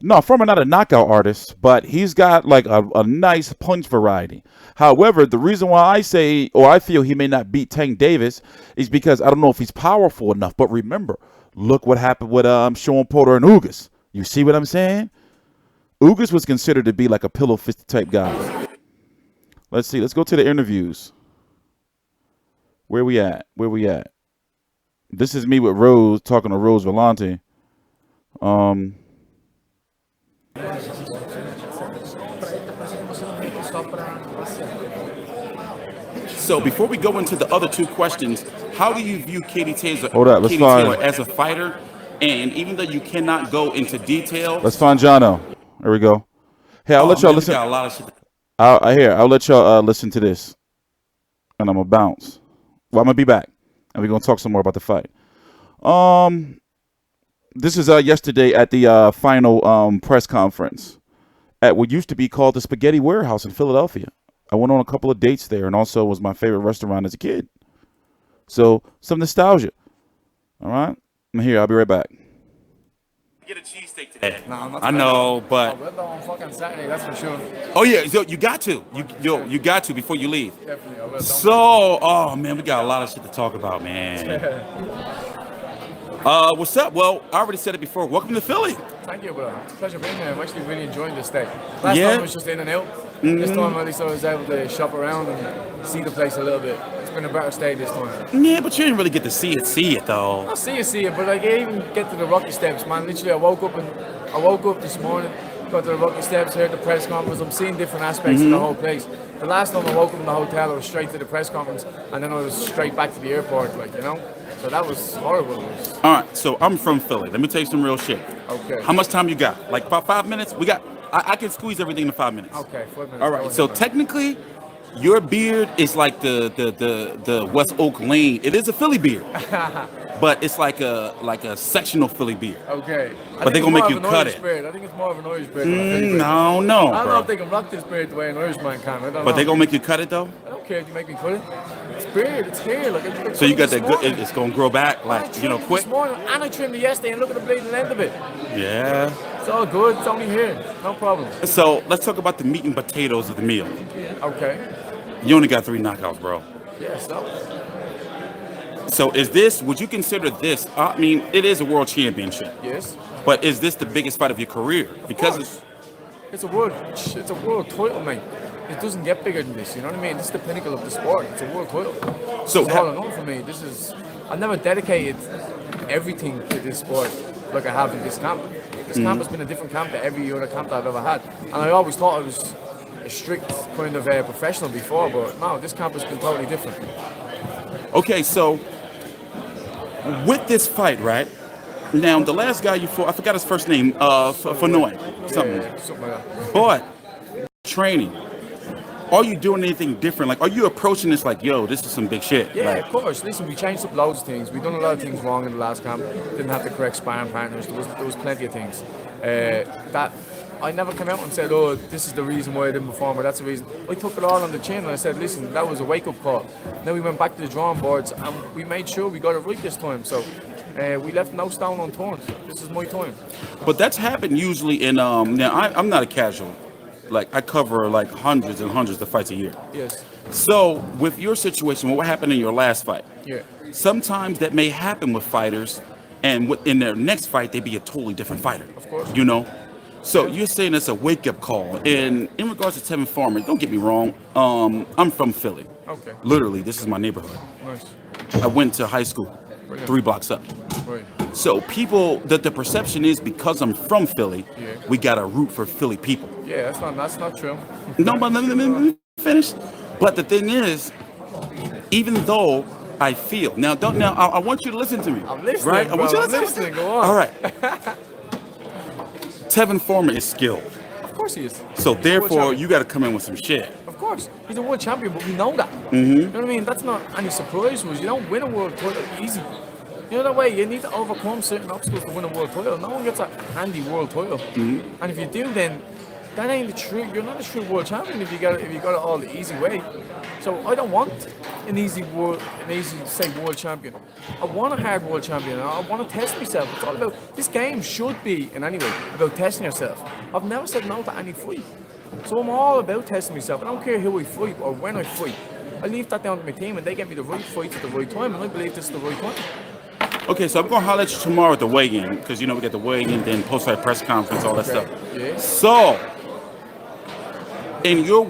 No, Farmer not a knockout artist, but he's got like a nice punch variety. However, the reason why I say, or I feel he may not beat Tank Davis is because I don't know if he's powerful enough. But remember, look what happened with Sean Porter and Ugas. You see what I'm saying? Ugas was considered to be like a pillow fist type guy. Let's see. Let's go to the interviews. Where we at? Where we at? This is me with Rose, talking to Rose Volante. So before we go into the other two questions, how do you view Katie Taylor, as a fighter? And even though you cannot go into detail, let's find Jono. There we go. Hey, I'll let y'all listen. Got a lot of shit. I'll let y'all listen to this, and I'm gonna bounce. Well, I'm gonna be back, and we're gonna talk some more about the fight. This is yesterday at the final press conference at what used to be called the Spaghetti Warehouse in Philadelphia. I went on a couple of dates there, and also was my favorite restaurant as a kid. So some nostalgia. All right, I'm here. I'll be right back. Get a cheesesteak today. No, I know, but we're on fucking Saturday, that's for sure. Oh yeah, so you got to. You got to before you leave. Definitely. So, oh man, we got a lot of shit to talk about, man. What's up? Well, I already said it before. Welcome to Philly. Thank you, bro. It's a pleasure being here. I'm actually really enjoying this day. Last time it was just in and out. This time at least I was able to shop around and see the place a little bit. It's been a better stay this time. Yeah, but you didn't really get to see it though. I see it, but like, I even get to the Rocky Steps, man. Literally, I woke up this morning, got to the Rocky Steps, heard the press conference. I'm seeing different aspects of the whole place. The last time I woke up in the hotel, I was straight to the press conference, and then I was straight back to the airport, like, you know? So that was horrible. All right, so I'm from Philly. Let me tell you some real shit. Okay. How much time you got? Like about 5 minutes? I can squeeze everything in 5 minutes. Okay, 5 minutes. All right, so technically, your beard is like the West Oak Lane. It is a Philly beard, but it's like a sectional Philly beard. Okay. But they're gonna make you cut it. Beard. I think it's more of an Irish beard. No, I don't know if they can rock this beard the way an Irishman can. I don't know. But they're gonna make you cut it though? I don't care if you make me cut it. It's beard, it's hair. Like, so you got that good, it's gonna grow back, like, you know, quick? This morning, and I trimmed it yesterday, and look at the bleeding end of it. Yeah. It's all good, it's only here, no problem. So let's talk about the meat and potatoes of the meal. Okay. You only got 3 knockouts, bro. Yeah, So would you consider this, I mean, it is a world championship. Yes. But is this the biggest fight of your career? Because it's a world title, mate. It doesn't get bigger than this, you know what I mean? This is the pinnacle of the sport. It's a world title. So it's all in all for me. I've never dedicated everything to this sport like I have in this camp. This camp has been a different camp to every other camp that I've ever had. And I always thought I was a strict kind of professional before, but no, this camp has been totally different. Okay, so with this fight, right? Now, the last guy you fought, I forgot his first name, Fenoy, something. Yeah, something like that. But training, are you doing anything different? Like, are you approaching this like, yo, this is some big shit? Yeah, like, of course. Listen, we changed up loads of things. We've done a lot of things wrong in the last camp. Didn't have the correct sparring partners. There was plenty of things. That I never came out and said, oh, this is the reason why I didn't perform, or that's the reason. I took it all on the chin and I said, listen, that was a wake-up call. Then we went back to the drawing boards and we made sure we got it right this time. So we left no stone unturned. This is my time. But that's happened usually in, now I'm not a casual. Like, I cover like hundreds and hundreds of fights a year. Yes. So with your situation, what happened in your last fight? Yeah. Sometimes that may happen with fighters, and in their next fight, they be a totally different fighter. Of course. You know? So you're saying it's a wake-up call. And in regards to Tevin Farmer, don't get me wrong, I'm from Philly. Okay. Literally, this is my neighborhood. Nice. I went to high school, 3 blocks up. Right. So the perception is because I'm from Philly, we got to root for Philly people. Yeah, that's not true. No, but let me finish. But the thing is, even though I feel now, I want you to listen to me. I'm listening, right? bro. I want you to I'm listening. Go on. All right. Tevin Farmer is skilled. Of course he is. So therefore, you got to come in with some shit. Of course, he's a world champion, but we know that. Mm-hmm. You know what I mean? That's not any surprise to us. You don't win a world title easy. You know that way, you need to overcome certain obstacles to win a world title. No one gets a handy world title. And if you do, then that ain't the true. You're not a true world champion if you got it all the easy way. So I don't want an easy world champion. I want a hard world champion. I want to test myself. It's all about, this game should be in any way about testing yourself. I've never said no to any fight. So I'm all about testing myself. I don't care who I fight or when I fight. I leave that down to my team and they get me the right fight at the right time, and I believe this is the right time. Okay, so I'm going to holler at you tomorrow at the weigh-in, because, you know, we get the weigh-in, then post-fight press conference, all that stuff. Yeah. So, in your...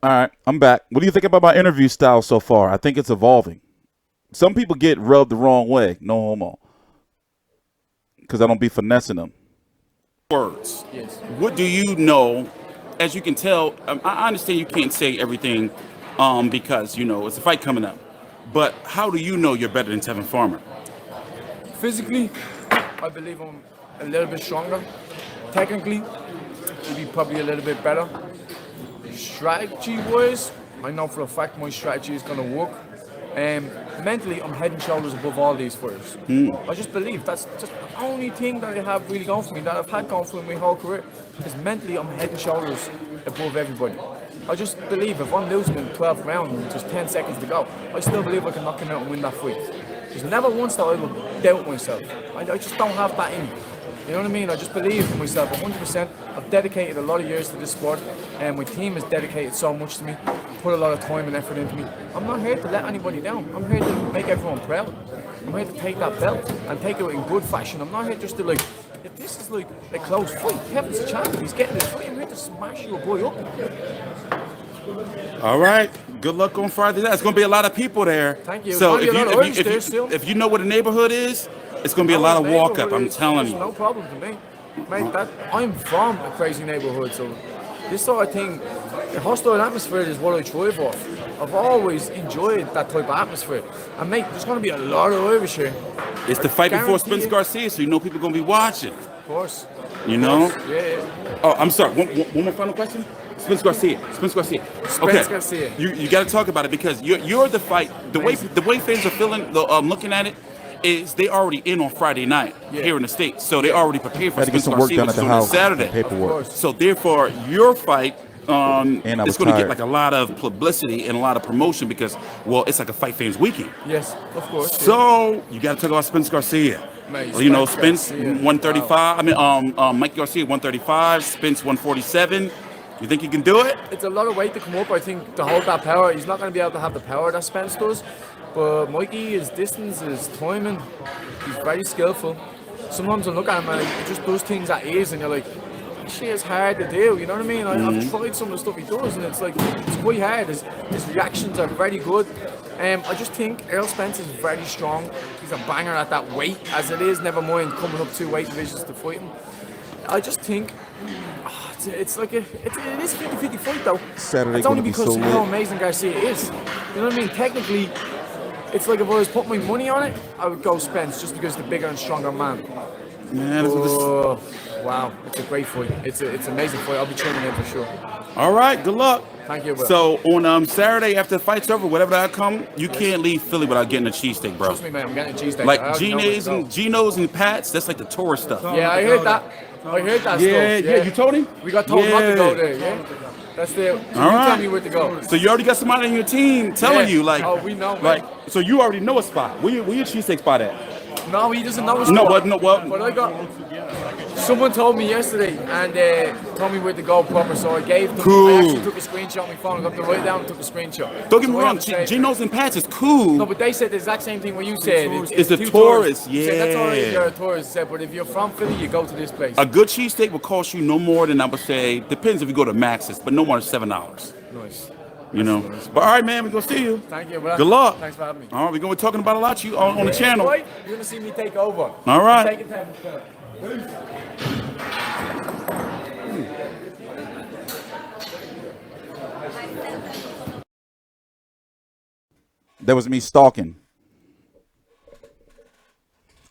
All right, I'm back. What do you think about my interview style so far? I think it's evolving. Some people get rubbed the wrong way, no homo, because I don't be finessing them. Words. Yes. What do you know? As you can tell, I understand you can't say everything because, you know, it's a fight coming up. But how do you know you're better than Tevin Farmer? Physically, I believe I'm a little bit stronger. Technically, maybe probably a little bit better. Strategy-wise, I know for a fact my strategy is going to work. Mentally, I'm head and shoulders above all these fighters. I just believe that's just the only thing that I have really going for me, that I've had going for me my whole career, is mentally I'm head and shoulders above everybody. I just believe if I'm losing in 12th round and just 10 seconds to go, I still believe I can knock him out and win that fight. There's never once that I will doubt myself. I just don't have that in me. You know what I mean? I just believe in myself 100%. I've dedicated a lot of years to this sport, and my team has dedicated so much to me, put a lot of time and effort into me. I'm not here to let anybody down. I'm here to make everyone proud. I'm here to take that belt and take it in good fashion. I'm not here just to like, if this is like a close fight, Kevin's a champion, he's getting this fight, I'm here to smash your boy up. All right. Good luck on Friday. There's going to be a lot of people there. Thank you. So if you know what a neighborhood is, it's going to be a lot of walk-up, I'm telling you. No problem to me. Mate, I'm from a crazy neighborhood, so this sort of thing, the hostile atmosphere is what I thrive off. I've always enjoyed that type of atmosphere. And mate, there's going to be a lot of Irish here. It's the fight before Spence Garcia, so you know people are going to be watching. Of course. You know? Yeah. Oh, I'm sorry. One more final question? Spence Garcia. Spence Garcia. You got to talk about it, because you're the fight. The way fans are feeling, looking at it, is they already in on Friday night here in the States. So they already prepared for Spence Garcia, which is on Saturday. Paperwork. So therefore, your fight is going to get like a lot of publicity and a lot of promotion, because, well, it's like a fight fans weekend. Yes, of course. So you got to talk about Spence Garcia. Mate, you know, Spence Garcia. 135. Wow. I mean, Mikey Garcia 135. Spence 147. You think you can do it? It's a lot of weight to come up. I think to hold that power, he's not going to be able to have the power that Spence does. But Mikey, his distance, his timing, he's very skillful. Sometimes I look at him and he just does things at ease, and you're like, actually, it's hard to do. You know what I mean? I've tried some of the stuff he does, and it's like, it's quite hard. His reactions are very good. I just think Errol Spence is very strong. He's a banger at that weight as it is. Never mind coming up 2 weight divisions to fight him. I just think it's like it is a 50-50 fight though. Saturday it's only be because so of how amazing Garcia is. You know what I mean? Technically, it's like if I was putting my money on it, I would go Spence just because the bigger and stronger man. Man, wow, it's a great fight. It's an amazing fight. I'll be tuning in for sure. All right, good luck. Thank you, bro. So on Saturday after the fight's over, whatever the outcome, you can't leave Philly without getting a cheesesteak, bro. Trust me, man, I'm getting a cheesesteak. Like Geno's and Pat's, that's like the tourist stuff. Yeah, I heard that. stuff. Yeah, you told him? We got told not to go there, yeah? That's the. So you tell me where to go. So you already got somebody on your team telling you, like. Oh, we know, man. Like, so you already know a spot. Where your cheesesteak spot at? No, he doesn't know a spot. No, what? But I got. Someone told me yesterday and told me where to go proper, so I gave them. Cool. I actually took a screenshot on my phone. I got to write down and took a screenshot. Don't get me wrong, Geno's and Pat's is cool. No, but they said the exact same thing what you said. It's the tourist, yeah. Said, that's all right if you're a tourist, said, but if you're from Philly, you go to this place. A good cheesesteak will cost you no more than, I would say, depends if you go to Max's, but no more than $7. Nice. You know. But all right, man, we're going to see you. Thank you, bro. Good luck. Thanks for having me. All right, we're going to be talking about a lot you on the channel. Boy, you're going to see me take over. All right. Take it time. That was me stalking.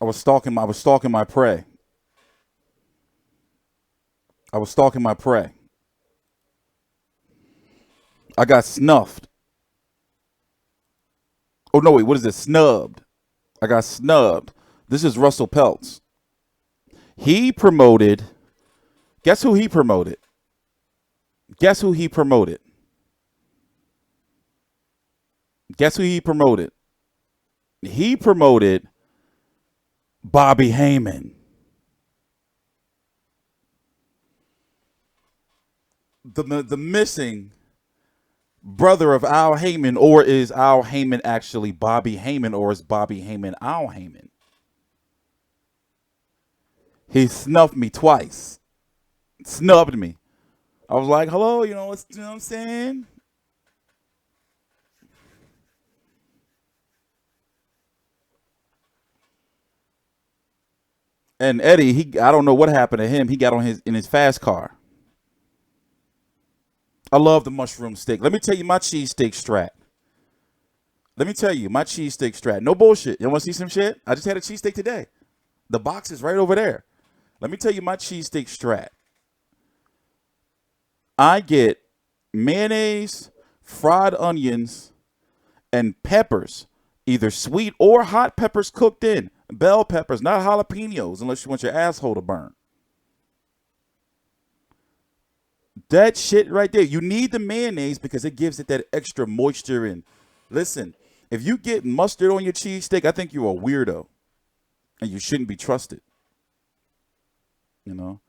I was stalking my prey. I was stalking my prey. I got snuffed. Oh no, wait, what is it? Snubbed. I got snubbed. This is Russell Peltz. He promoted. Guess who he promoted? Guess who he promoted? Guess who he promoted? He promoted Bobby Heyman. The missing brother of Al Heyman, or is Al Heyman actually Bobby Heyman, or is Bobby Heyman Al Heyman? He snubbed me twice. Snubbed me. I was like, hello, you know what I'm saying? And Eddie, I don't know what happened to him. He got on in his fast car. I love the mushroom steak. Let me tell you my cheesesteak strat. Let me tell you my cheesesteak strat. No bullshit. You want to see some shit? I just had a cheesesteak today. The box is right over there. Let me tell you my cheesesteak strat. I get mayonnaise, fried onions, and peppers, either sweet or hot peppers cooked in. Bell peppers, not jalapenos, unless you want your asshole to burn. That shit right there. You need the mayonnaise because it gives it that extra moisture in. Listen, if you get mustard on your cheesesteak, I think you're a weirdo. And you shouldn't be trusted. You know?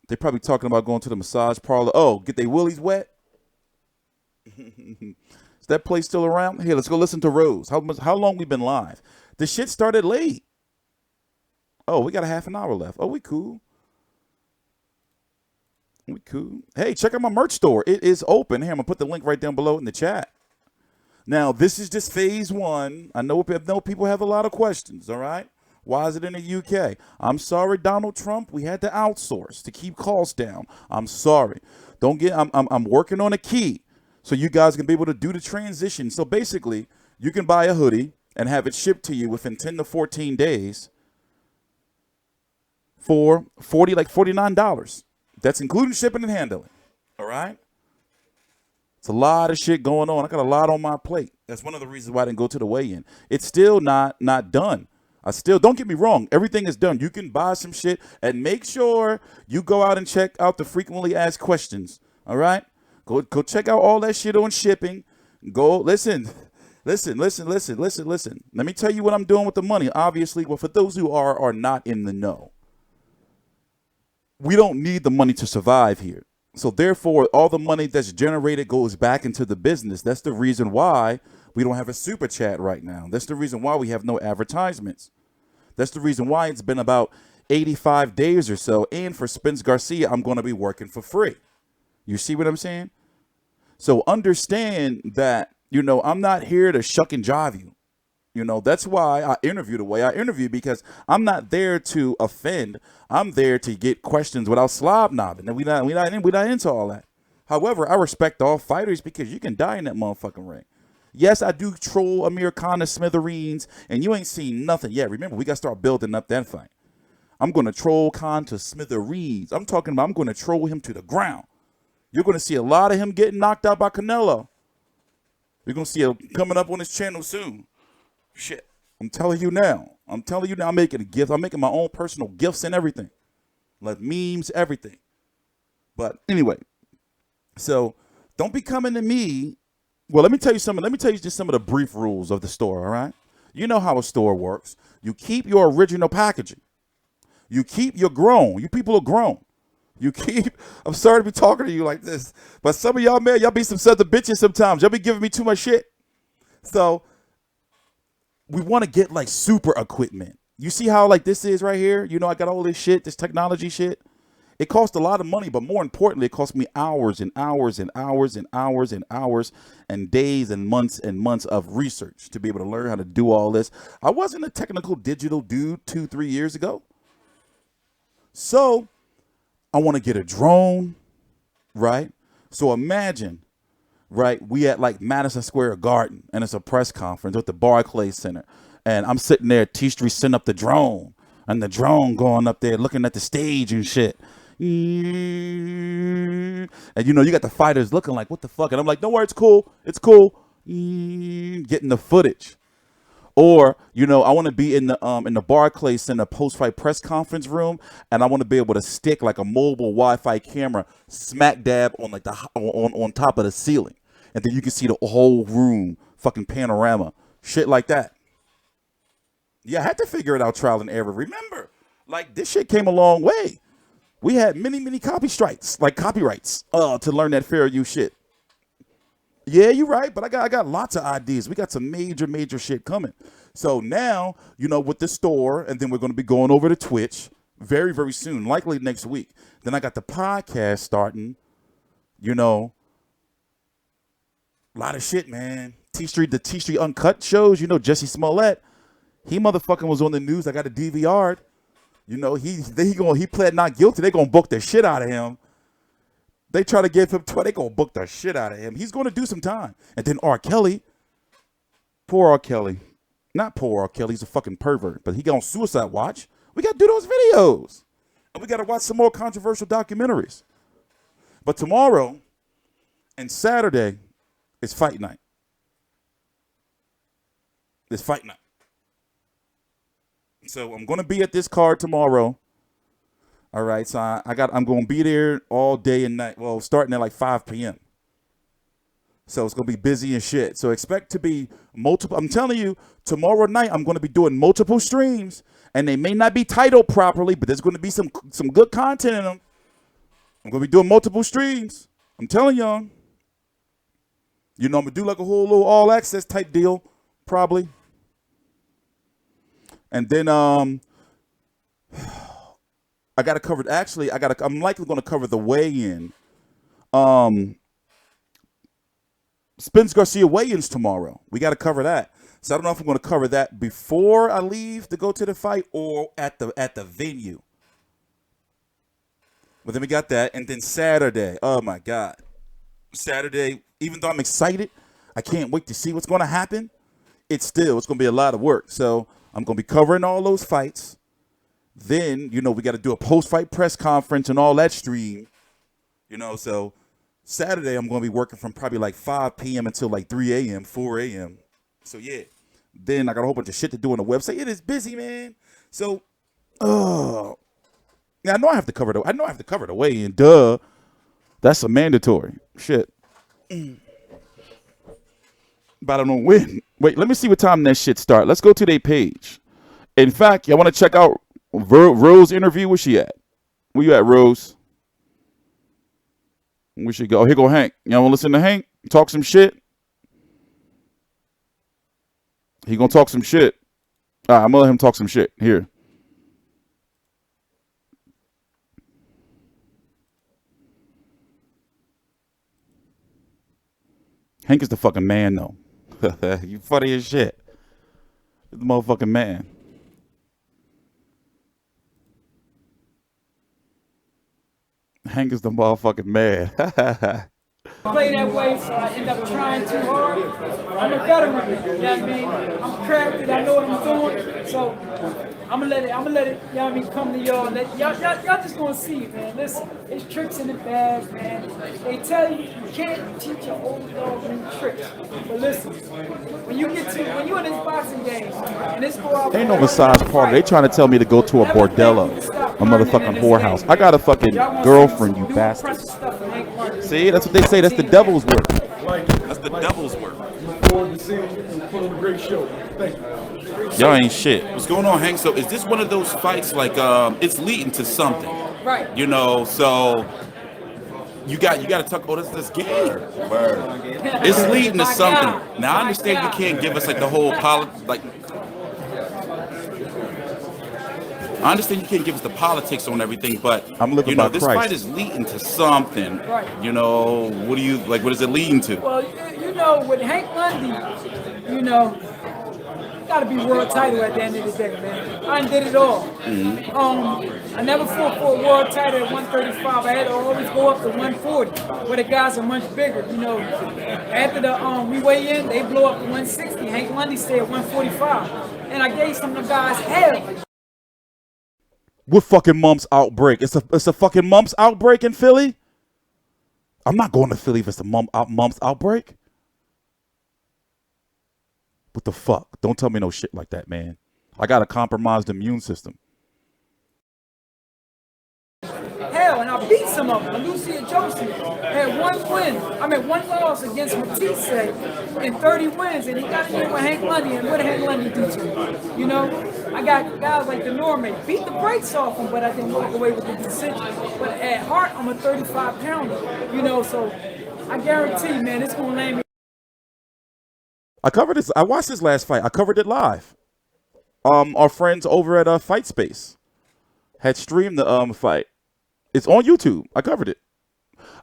They're probably talking about going to the massage parlor. Oh, get their willies wet? Is that place still around? Here, let's go listen to Rose. How long we been live? The shit started late. Oh, we got a half an hour left. Oh, we cool. We cool. Hey, check out my merch store. It is open. Here, I'm going to put the link right down below in the chat. Now, this is just phase one. I know people have a lot of questions, all right? Why is it in the UK? I'm sorry, Donald Trump. We had to outsource to keep costs down. I'm sorry. I'm working on a key so you guys can be able to do the transition. So basically, you can buy a hoodie and have it shipped to you within 10 to 14 days for $49. That's including shipping and handling. All right? It's a lot of shit going on. I got a lot on my plate. That's one of the reasons why I didn't go to the weigh-in. It's still not done. Don't get me wrong. Everything is done. You can buy some shit and make sure you go out and check out the frequently asked questions. All right? Go check out all that shit on shipping. Go listen. Listen. Let me tell you what I'm doing with the money. Obviously, well, for those who are not in the know, we don't need the money to survive here. So therefore, all the money that's generated goes back into the business. That's the reason why we don't have a super chat right now. That's the reason why we have no advertisements. That's the reason why it's been about 85 days or so. And for Spence Garcia, I'm going to be working for free. You see what I'm saying? So understand that, you know, I'm not here to shuck and jive you. You know, that's why I interview the way I interview, because I'm not there to offend. I'm there to get questions without slob knobbing. And we're not into all that. However, I respect all fighters because you can die in that motherfucking ring. Yes, I do troll Amir Khan to smithereens, and you ain't seen nothing yet. Remember, we got to start building up that fight. I'm going to troll Khan to smithereens. I'm talking about I'm going to troll him to the ground. You're going to see a lot of him getting knocked out by Canelo. You're going to see him coming up on his channel soon. Shit. I'm telling you now. I'm making a gift. I'm making my own personal gifts and everything. Like memes, everything. But anyway, so don't be coming to me. Well, let me tell you just some of the brief rules of the store, all right? You know how a store works. You keep your original packaging. You're grown. You people are grown. I'm sorry to be talking to you like this, but some of y'all, man, y'all be some southern bitches sometimes. Y'all be giving me too much shit. So we want to get like super equipment. You see how like this is right here? You know, I got all this shit, this technology shit. It cost a lot of money, but more importantly, it cost me hours and hours and hours and hours and hours and days and months of research to be able to learn how to do all this. I wasn't a technical digital dude 2-3 years ago. So I want to get a drone, right? So imagine, right, we at like Madison Square Garden, and it's a press conference at the Barclays Center. And I'm sitting there, T Street setting up the drone, and the drone going up there looking at the stage and shit. And you know, you got the fighters looking like, what the fuck? And I'm like, don't worry, it's cool. It's cool. Getting the footage. Or, you know, I want to be in the Barclays Center post-fight press conference room, and I want to be able to stick like a mobile Wi-Fi camera smack dab on like on top of the ceiling, and then you can see the whole room, fucking panorama, shit like that. Yeah, I had to figure it out, trial and error. Remember, like this shit came a long way. We had many copyrights to learn that fair use shit. Yeah, you're right, but I got lots of ideas. We got some major shit coming. So now, you know, with the store, and then we're going to be going over to Twitch very soon, likely next week. Then I got the podcast starting, you know. A lot of shit, man. The T Street Uncut shows, you know, Jesse Smollett, he motherfucking was on the news. I got a DVR'd. You know, he pled not guilty. They going to book the shit out of him. They try to give him 20. They gonna book the shit out of him. He's gonna do some time. And then R. Kelly, poor R. Kelly, not poor R. Kelly. He's a fucking pervert, but he got on suicide watch. We gotta do those videos, and we gotta watch some more controversial documentaries. But tomorrow and Saturday is fight night. It's fight night. So I'm gonna be at this card tomorrow. All right, so I'm going to be there all day and night. Well, starting at like 5 p.m. So it's going to be busy and shit. So expect to be multiple. I'm telling you, tomorrow night I'm going to be doing multiple streams, and they may not be titled properly, but there's going to be some good content in them. I'm going to be doing multiple streams. I'm telling y'all. You know, I'm going to do like a whole little all access type deal, probably. And then I got to cover. Actually, I'm likely going to cover the weigh-in. Spence Garcia weigh-ins tomorrow. We got to cover that. So I don't know if I'm going to cover that before I leave to go to the fight or at the venue. But then we got that, and then Saturday. Oh my God, Saturday. Even though I'm excited, I can't wait to see what's going to happen. It's going to be a lot of work. So I'm going to be covering all those fights. Then, you know, we got to do a post-fight press conference and all that stream, you know. So Saturday, I'm going to be working from probably like 5 p.m. until like 3 a.m., 4 a.m. So, yeah. Then I got a whole bunch of shit to do on the website. It is busy, man. So, yeah, I know I have to cover the weigh-in. Duh. That's a mandatory. Shit. But I don't know when. Wait, let me see what time that shit start. Let's go to their page. In fact, y'all want to check out Rose interview? Where she at? Where you at, Rose? Where she go? Oh, here go Hank. Y'all want to listen to Hank talk some shit? He gonna talk some shit. All right, I'm gonna let him talk some shit. Here. Hank is the fucking man, though. You funny as shit. He's the motherfucking man. Hank is the motherfucking man. Play that way, so I end up trying too hard. I'm a veteran, you know what I mean? I'm crafted, I know what I'm doing, so I'm gonna let it, you know what I mean, come to y'all. Y'all just gonna see it, man. Listen, it's tricks in the bag, man. They tell you can't teach an old dog new tricks. But listen, when you in this boxing game, and this go out. Ain't no massage parlor. They trying to tell me to go to a bordello, a motherfucking whorehouse. I got a fucking girlfriend, you bastard. See, that's what they say. That's the devil's work. That's the devil's work. Y'all ain't shit. What's going on, Hank? So is this one of those fights like it's leading to something? Right. You know, so you got to talk. Oh, this game. It's leading to something. Now I understand you can't give us like the whole I understand you can't give us the politics on everything, but I'm looking, you know, about this Christ. fight is leading to something. Right. You know, what is it leading to? Well, you know, with Hank Lundy, you know, gotta be world title at the end of the day, man. I did it all. Mm-hmm. I never fought for a world title at 135. I had to always go up to 140, where the guys are much bigger. You know, after the we weigh in, they blow up to 160. Hank Lundy stayed at 145, and I gave some of the guys hell. What fucking mumps outbreak? It's a fucking mumps outbreak in Philly? I'm not going to Philly if it's a mumps outbreak. What the fuck? Don't tell me no shit like that, man. I got a compromised immune system. Hell, and I beat some of them. Lucia Josie had one loss against Matisse in 30 wins, and he got in there with Hank Lundy, and what did Hank Lundy do to him? You know, I got guys like the Norman, beat the brakes off him, but I didn't walk away with the decision. But at heart, I'm a 35-pounder, you know, so I guarantee, man, it's going to land me. I covered this. I watched this last fight. I covered it live. Our friends over at Fight Space had streamed the fight. It's on YouTube. I covered it.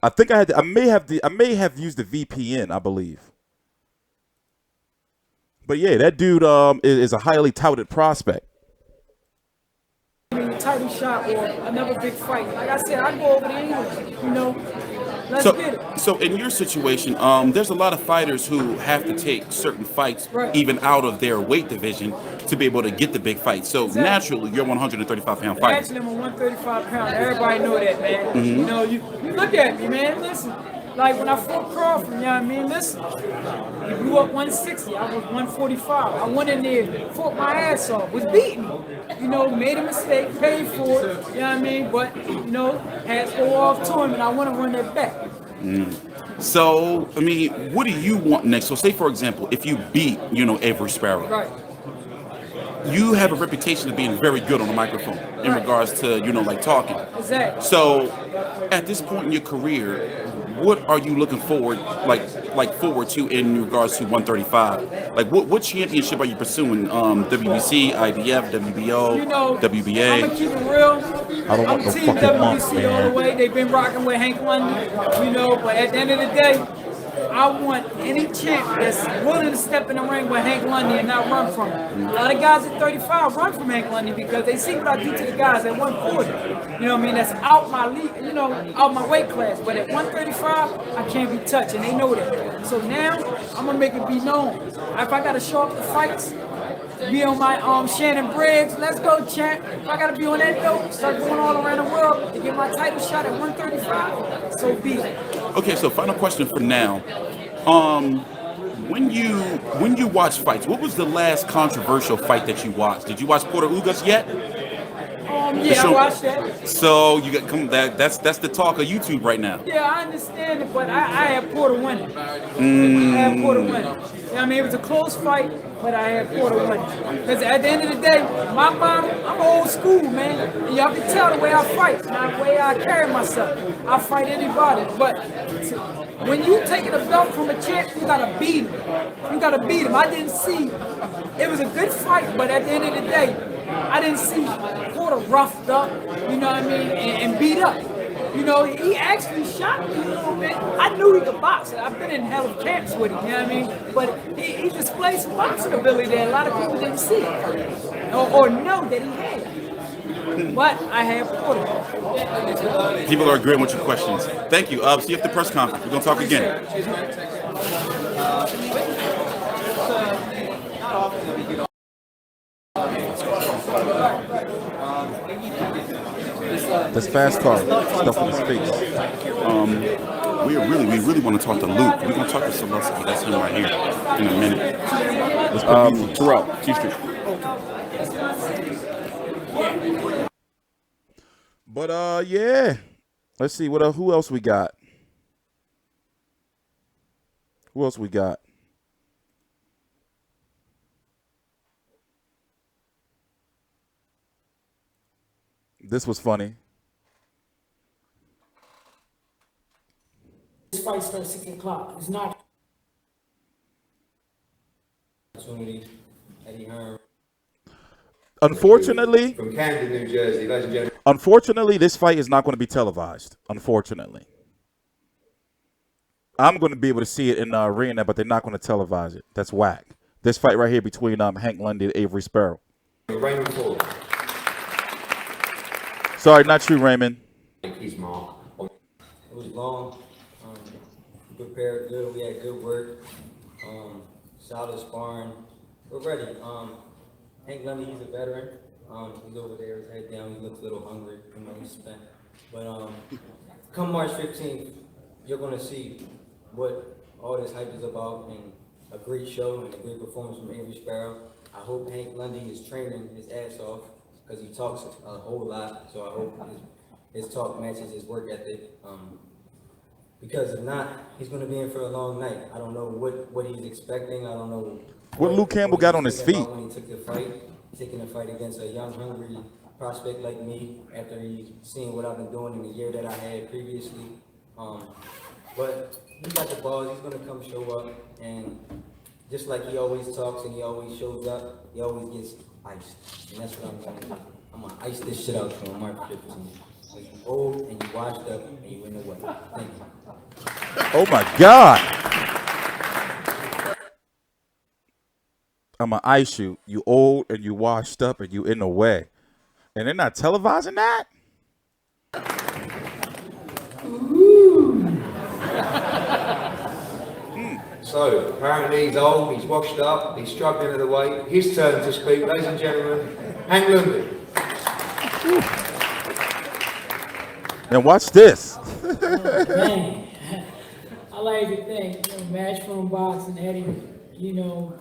I think I may have used the VPN, I believe. But yeah, that dude is a highly touted prospect. Title shot or another big fight. Like I said, I go over there anyway, you know. Let's get it. So in your situation, there's a lot of fighters who have to take certain fights even out of their weight division to be able to get the big fight. So naturally, you're a 135-pound fighter. Actually, I'm a 135-pounder. Everybody know that, man. Mm-hmm. You know, you look at me, man. Listen, like when I fought Crawford, you know what I mean? Listen, he blew up 160. I was 145. I went in there, fought my ass off, was beating me. You know, made a mistake, paid for it, you know what I mean? But, you know, had to go off to him, and I want to run that back. So, I mean, what do you want next? So, say, for example, if you beat, you know, Avery Sparrow. Right. You have a reputation of being very good on the microphone in regards to, you know, like talking. Exactly. So, at this point in your career, what are you looking forward to in regards to 135? Like, what championship are you pursuing? WBC, IBF, WBO, you know, WBA? I'm gonna keep it real. I don't want no Team fucking WBC month, all man. the way. They've been rocking with Hank Lundy, you know. But at the end of the day, I want any champ that's willing to step in the ring with Hank Lundy and not run from him. A lot of guys at 35 run from Hank Lundy because they see what I do to the guys at 140. You know what I mean? That's out my league, you know, out my weight class. But at 135, I can't be touched, and they know that. So now, I'm gonna make it be known. If I gotta show up to fights, be on my Shannon Briggs, let's go, champ. If I gotta be on that note, start going all around the world to get my title shot at 135, so be it. Okay, so final question for now. When you watch fights, what was the last controversial fight that you watched? Did you watch Porter Ugas yet? Yeah, I watched that. So you got that's the talk of YouTube right now. Yeah, I understand it, but I had Porter winning. I had Porter winning. You know what I mean? It was a close fight, but I had Porter winning. Because at the end of the day, my mom, I'm old school, man. And y'all can tell the way I fight, the way I carry myself. I fight anybody. But when you taking a belt from a champ, you gotta beat him. You gotta beat him. I didn't see. It was a good fight, but at the end of the day, I didn't see Porter roughed up, you know what I mean, and beat up. You know, he actually shot me a little bit. I knew he could box. I've been in hell of camps with him, you know what I mean? But he displayed some boxing ability that a lot of people didn't see or know that he had. But I have Porter. People are agreeing with your questions. Thank you. See you at the press conference. We're going to talk again. That's fast car stuff in his face. We really want to talk to Luke. We're gonna talk to Celeste. That's him right here in a minute. Terrell, T Street. But yeah. Let's see who else we got. Who else we got? This was funny. This fight starts 6 o'clock. It's not. Unfortunately, from Camden, New Jersey, ladies and gentlemen. Unfortunately, this fight is not going to be televised. Unfortunately, I'm going to be able to see it in the arena, but they're not going to televise it. That's whack. This fight right here between Hank Lundy and Avery Sparrow. Raymond Ford. Sorry, not you, Raymond. He's Mark. It was long. We prepared good. We had good work. Solid sparring. We're ready. Hank Lundy, he's a veteran. He's over there, his head down. He looks a little hungry. You know, he's spent. But come March 15th, you're going to see what all this hype is about. And a great show and a great performance from Avery Sparrow. I hope Hank Lundy is training his ass off because he talks a whole lot. So I hope his talk matches his work ethic. Because if not, he's going to be in for a long night. I don't know what he's expecting. I don't know what Luke Campbell got on his feet when he took the fight, taking the fight against a young, hungry prospect like me after he's seen what I've been doing in the year that I had previously. But he got the balls. He's going to come show up, and just like he always talks and he always shows up, he always gets iced, and that's what I'm going to do. I'm going to ice this shit out for March 15th. So you old and you washed up and you in the way. Thank you. Oh my God. I'm going to ice you. You old and you washed up and you in the way. And they're not televising that? So, apparently he's old, he's washed up, he's struggling at the weight. His turn to speak, ladies and gentlemen. Hank Lundy. And watch this. Man, I like to thank Matchroom Boxing, Eddie,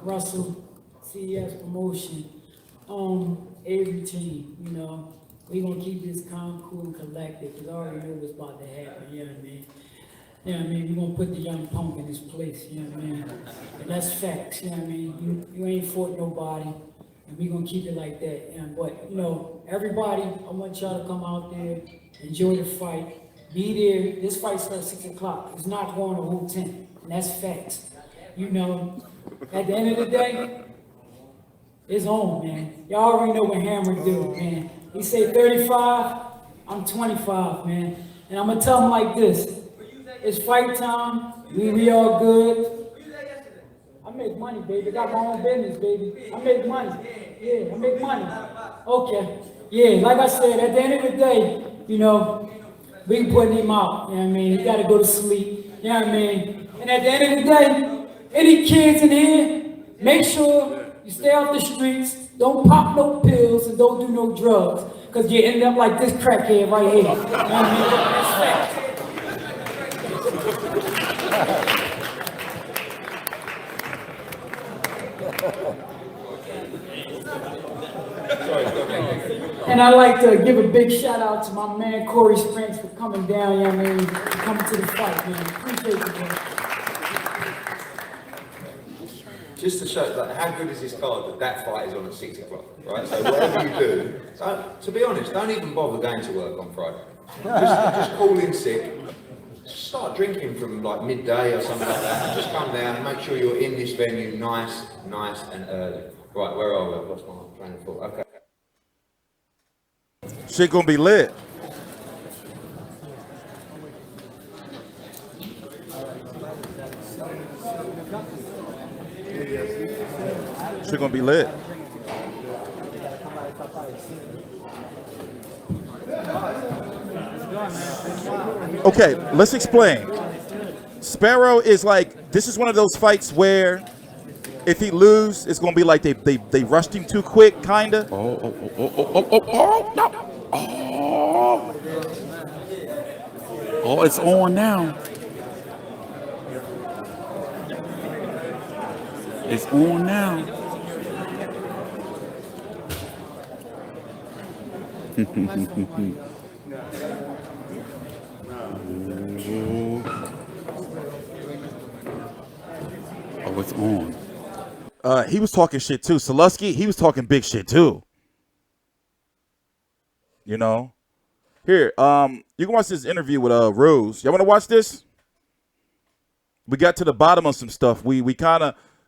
Russell, CES Promotion, every team, we're going to keep this calm, cool, and collected because I already know what's about to happen, you know what I mean? You know what I mean? We're going to put the young punk in his place, you know what I mean? And that's facts, you know what I mean? You ain't fought nobody, and we're going to keep it like that. But, everybody, I want y'all to come out there, enjoy the fight, be there. This fight starts 6 o'clock. It's not going to whole 10, and that's facts. At the end of the day, it's on, man. Y'all already know what Hammer do, man. He say 35, I'm 25, man. And I'm going to tell him like this. It's fight time. We all good. I make money, baby. Got my own business, baby. I make money. Yeah, I make money. Okay. Yeah, like I said, at the end of the day, we putting him out. You know what I mean? He got to go to sleep. You know what I mean? And at the end of the day, any kids in here, make sure you stay off the streets. Don't pop no pills and don't do no drugs. Because you end up like this crackhead right here. You know what I mean? That's fact. And I'd like to give a big shout out to my man Corey Spence for coming down, you know what I mean? Coming to the fight, man. Appreciate you, man. Just to show how good is this card that fight is on at 6 o'clock, right? So whatever you do, to be honest, don't even bother going to work on Friday. Just call in sick. Start drinking from like midday or something like that, and just come down and make sure you're in this venue nice and early. Right, where are we? I've lost my train of thought. Okay. Shit gonna be lit. Shit gonna be lit. Okay, let's explain. Sparrow is like, this is one of those fights where if he loses, it's gonna be like they rushed him too quick, kinda. Oh, it's on now. It's on now. Oh, it's on. He was talking shit too. Salusky, he was talking big shit too. Here, you can watch this interview with Rose. Y'all want to watch this? We got to the bottom of some stuff. We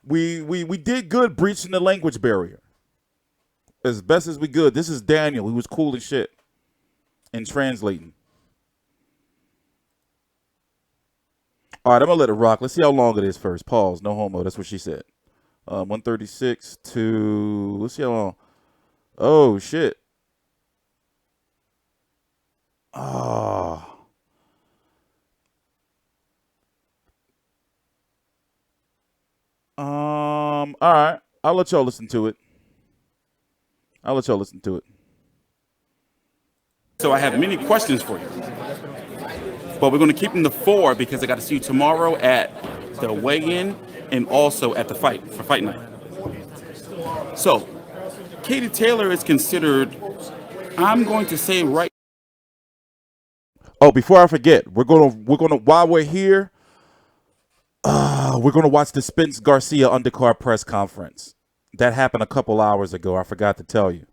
did good breaching the language barrier as best as we could. This is Daniel, who was cool as shit in translating. All right, I'm gonna let it rock. Let's see how long it is first. Pause. No homo. That's what she said. 136 to, let's see how long. Oh shit. All right. I'll let y'all listen to it. So I have many questions for you. But we're going to keep them to 4 because I got to see you tomorrow at the weigh-in and also at the fight for fight night. So, Katie Taylor is considered, I'm going to say right. Oh, before I forget, we're gonna while we're here, we're gonna watch the Spence Garcia undercard press conference. That happened a couple hours ago. I forgot to tell you.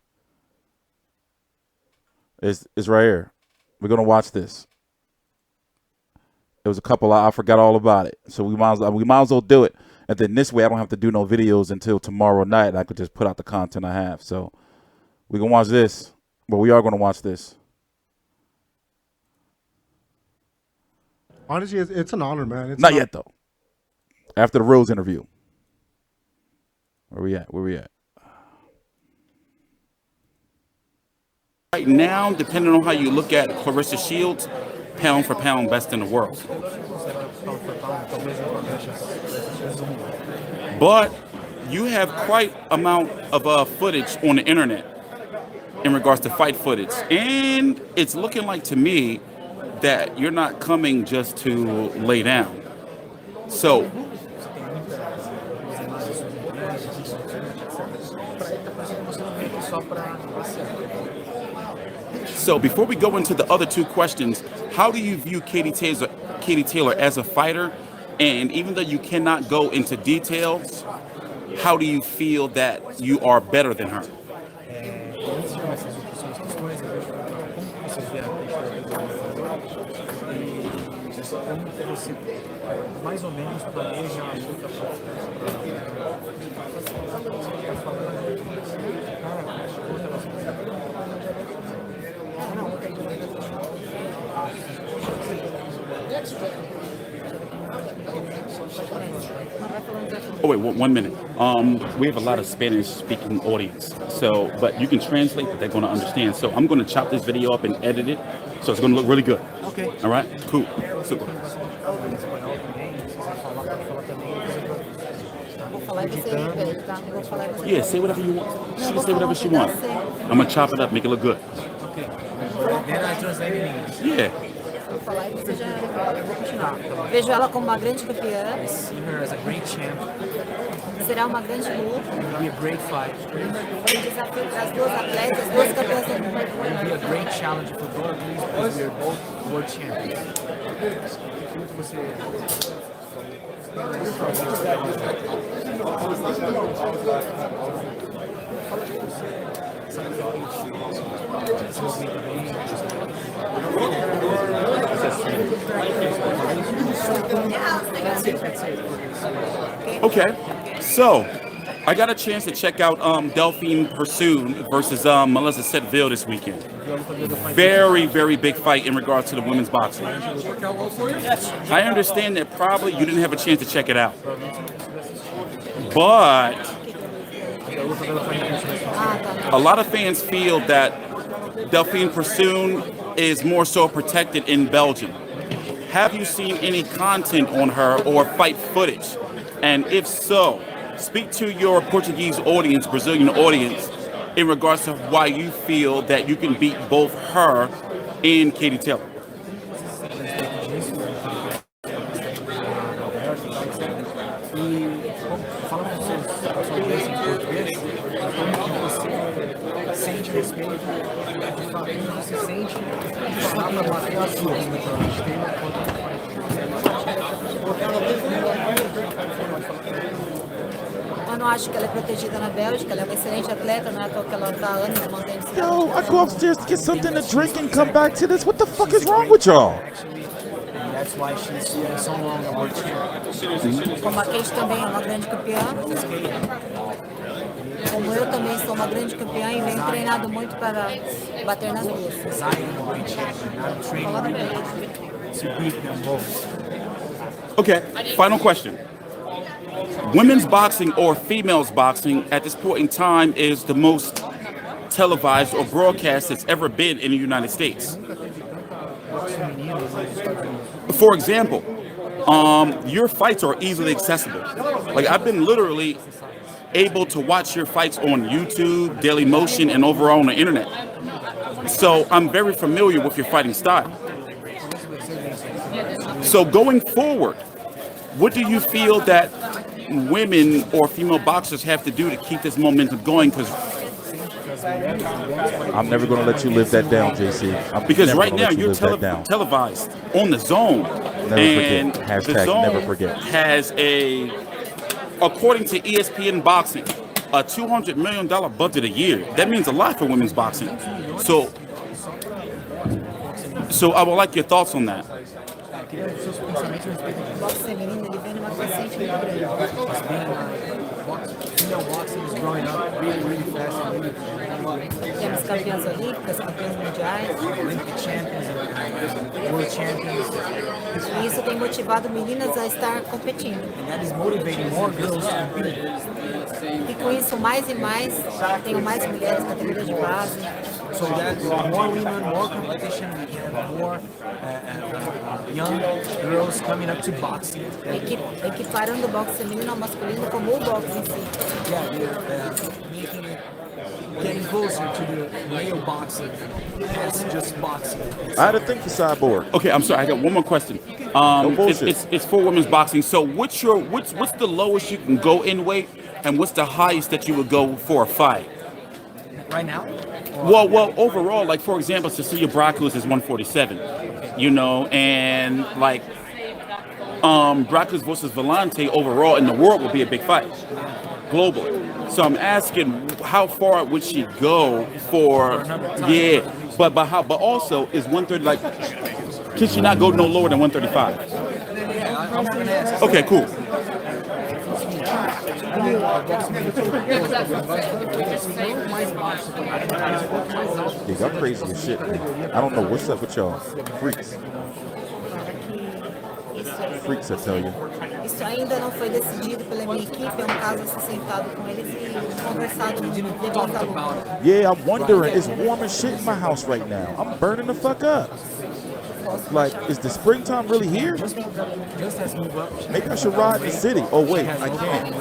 It's right here. We're gonna watch this. It was a couple. I forgot all about it. So we might as well do it. And then this way, I don't have to do no videos until tomorrow night. I could just put out the content I have. So we're gonna watch this. But we are gonna watch this. Honestly, it's an honor, man. It's Not yet though. After the Rose interview. Where we at? Right now, depending on how you look at Clarissa Shields, pound for pound best in the world. But you have quite amount of footage on the internet in regards to fight footage. And it's looking like to me that you're not coming just to lay down. So before we go into the other two questions, how do you view Katie Taylor as a fighter? And even though you cannot go into details, how do you feel that you are better than her? Oh wait, 1 minute. We have a lot of Spanish-speaking audience, so but you can translate, but they're going to understand. So I'm going to chop this video up and edit it, so it's going to look really good. Okay. All right. Cool. Super. Yeah, say whatever you want. She can say whatever she wants. I'm gonna chop it up, make it look good. Okay. Then I translate in English. Yeah. Vou falar e você já vou continuar. Vejo ela como uma grande campeã. I see her as a great champ. Será uma grande luta. It will be a great fight. Desafio para as duas atletas, duas campeãs do mundo. It will be a great challenge for both of these because we are both world champions. Okay, so I got a chance to check out Delphine Persoon versus Melissa Setville this weekend. Very, very big fight in regards to the women's boxing. I understand that probably you didn't have a chance to check it out, but a lot of fans feel that Delphine Persoon is more so protected in Belgium. Have you seen any content on her or fight footage? And if so, speak to your Portuguese audience, Brazilian audience, in regards to why you feel that you can beat both her and Katie Taylor. Eu não acho que ela é protegida na Bélgica, ela é uma excelente atleta, não é à toa que ela está há anos mantendo-se. Yo, I go upstairs to get something to drink and come back to this. What the fuck is wrong with y'all? That's why she's so long a world champion. Como a Kate também é uma grande campeã. Como eu também sou uma grande campeã e venho treinado muito para bater nas duas. Okay, final question. Women's boxing or females boxing at this point in time is the most televised or broadcast that's ever been in the United States. For example, your fights are easily accessible. Like I've been literally able to watch your fights on YouTube, Daily Motion, and overall on the internet. So I'm very familiar with your fighting style. So going forward, what do you feel that women or female boxers have to do to keep this momentum going? Because I'm never going to let you live that down, JC. Because right now you're televised on the Zone. Never forget. Hashtag the Zone never forget. Has according to ESPN Boxing, a $200 million budget a year. That means a lot for women's boxing. So I would like your thoughts on that. Temos campeãs olímpicas, campeãs mundiais, world champions. E isso tem motivado meninas a estar competindo. E com isso, mais e mais, tenho mais mulheres na categoria de base. So that more women, more competition, we have more young girls coming up to boxing. Equiparando o boxe feminino ao masculino como o boxe em si. Yeah, we're getting closer to the male boxing as just boxing. I had to think for Cyborg. Okay, I'm sorry. I got one more question. It's for women's boxing. So what's the lowest you can go in weight, and what's the highest that you would go for a fight? Right now? Well, overall, like for example, Cecilia Brakus is 147, you know, and like Brakus versus Vellante overall in the world would be a big fight, globally. So I'm asking, how far would she go for? Yeah, but also is 130 like? Can she not go no lower than 135? Okay, cool. Yeah, y'all crazy as shit, man. I don't know what's up with y'all. Freaks. Freaks, I tell you. Isso ainda não foi decidido pela minha equipe, é caso a ser sentado com eles e conversado no Yeah, I'm wondering, it's warm as shit in my house right now. I'm burning the fuck up. Like, is the springtime really here? Maybe I should ride in the city. Oh wait, I can't.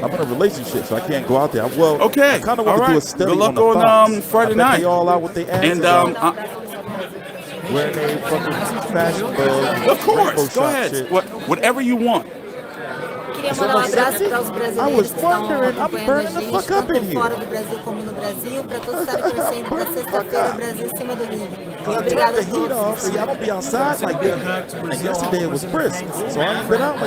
I'm in a relationship, so I can't go out there. Well, okay, I kind of want to do a study Good luck on Friday night. They all out with their asses wearing their fucking fashion clothes. Of course, go ahead. Whatever you want. Queria mandar abraço para os brasileiros que estão acompanhando a gente, tanto fora do Brasil como no Brasil, para todos estarem torcendo para sexta-feira, Brasil em cima do ringue. Obrigada a todos. See, I don't be outside like that. And yesterday it was brisk, so I've been out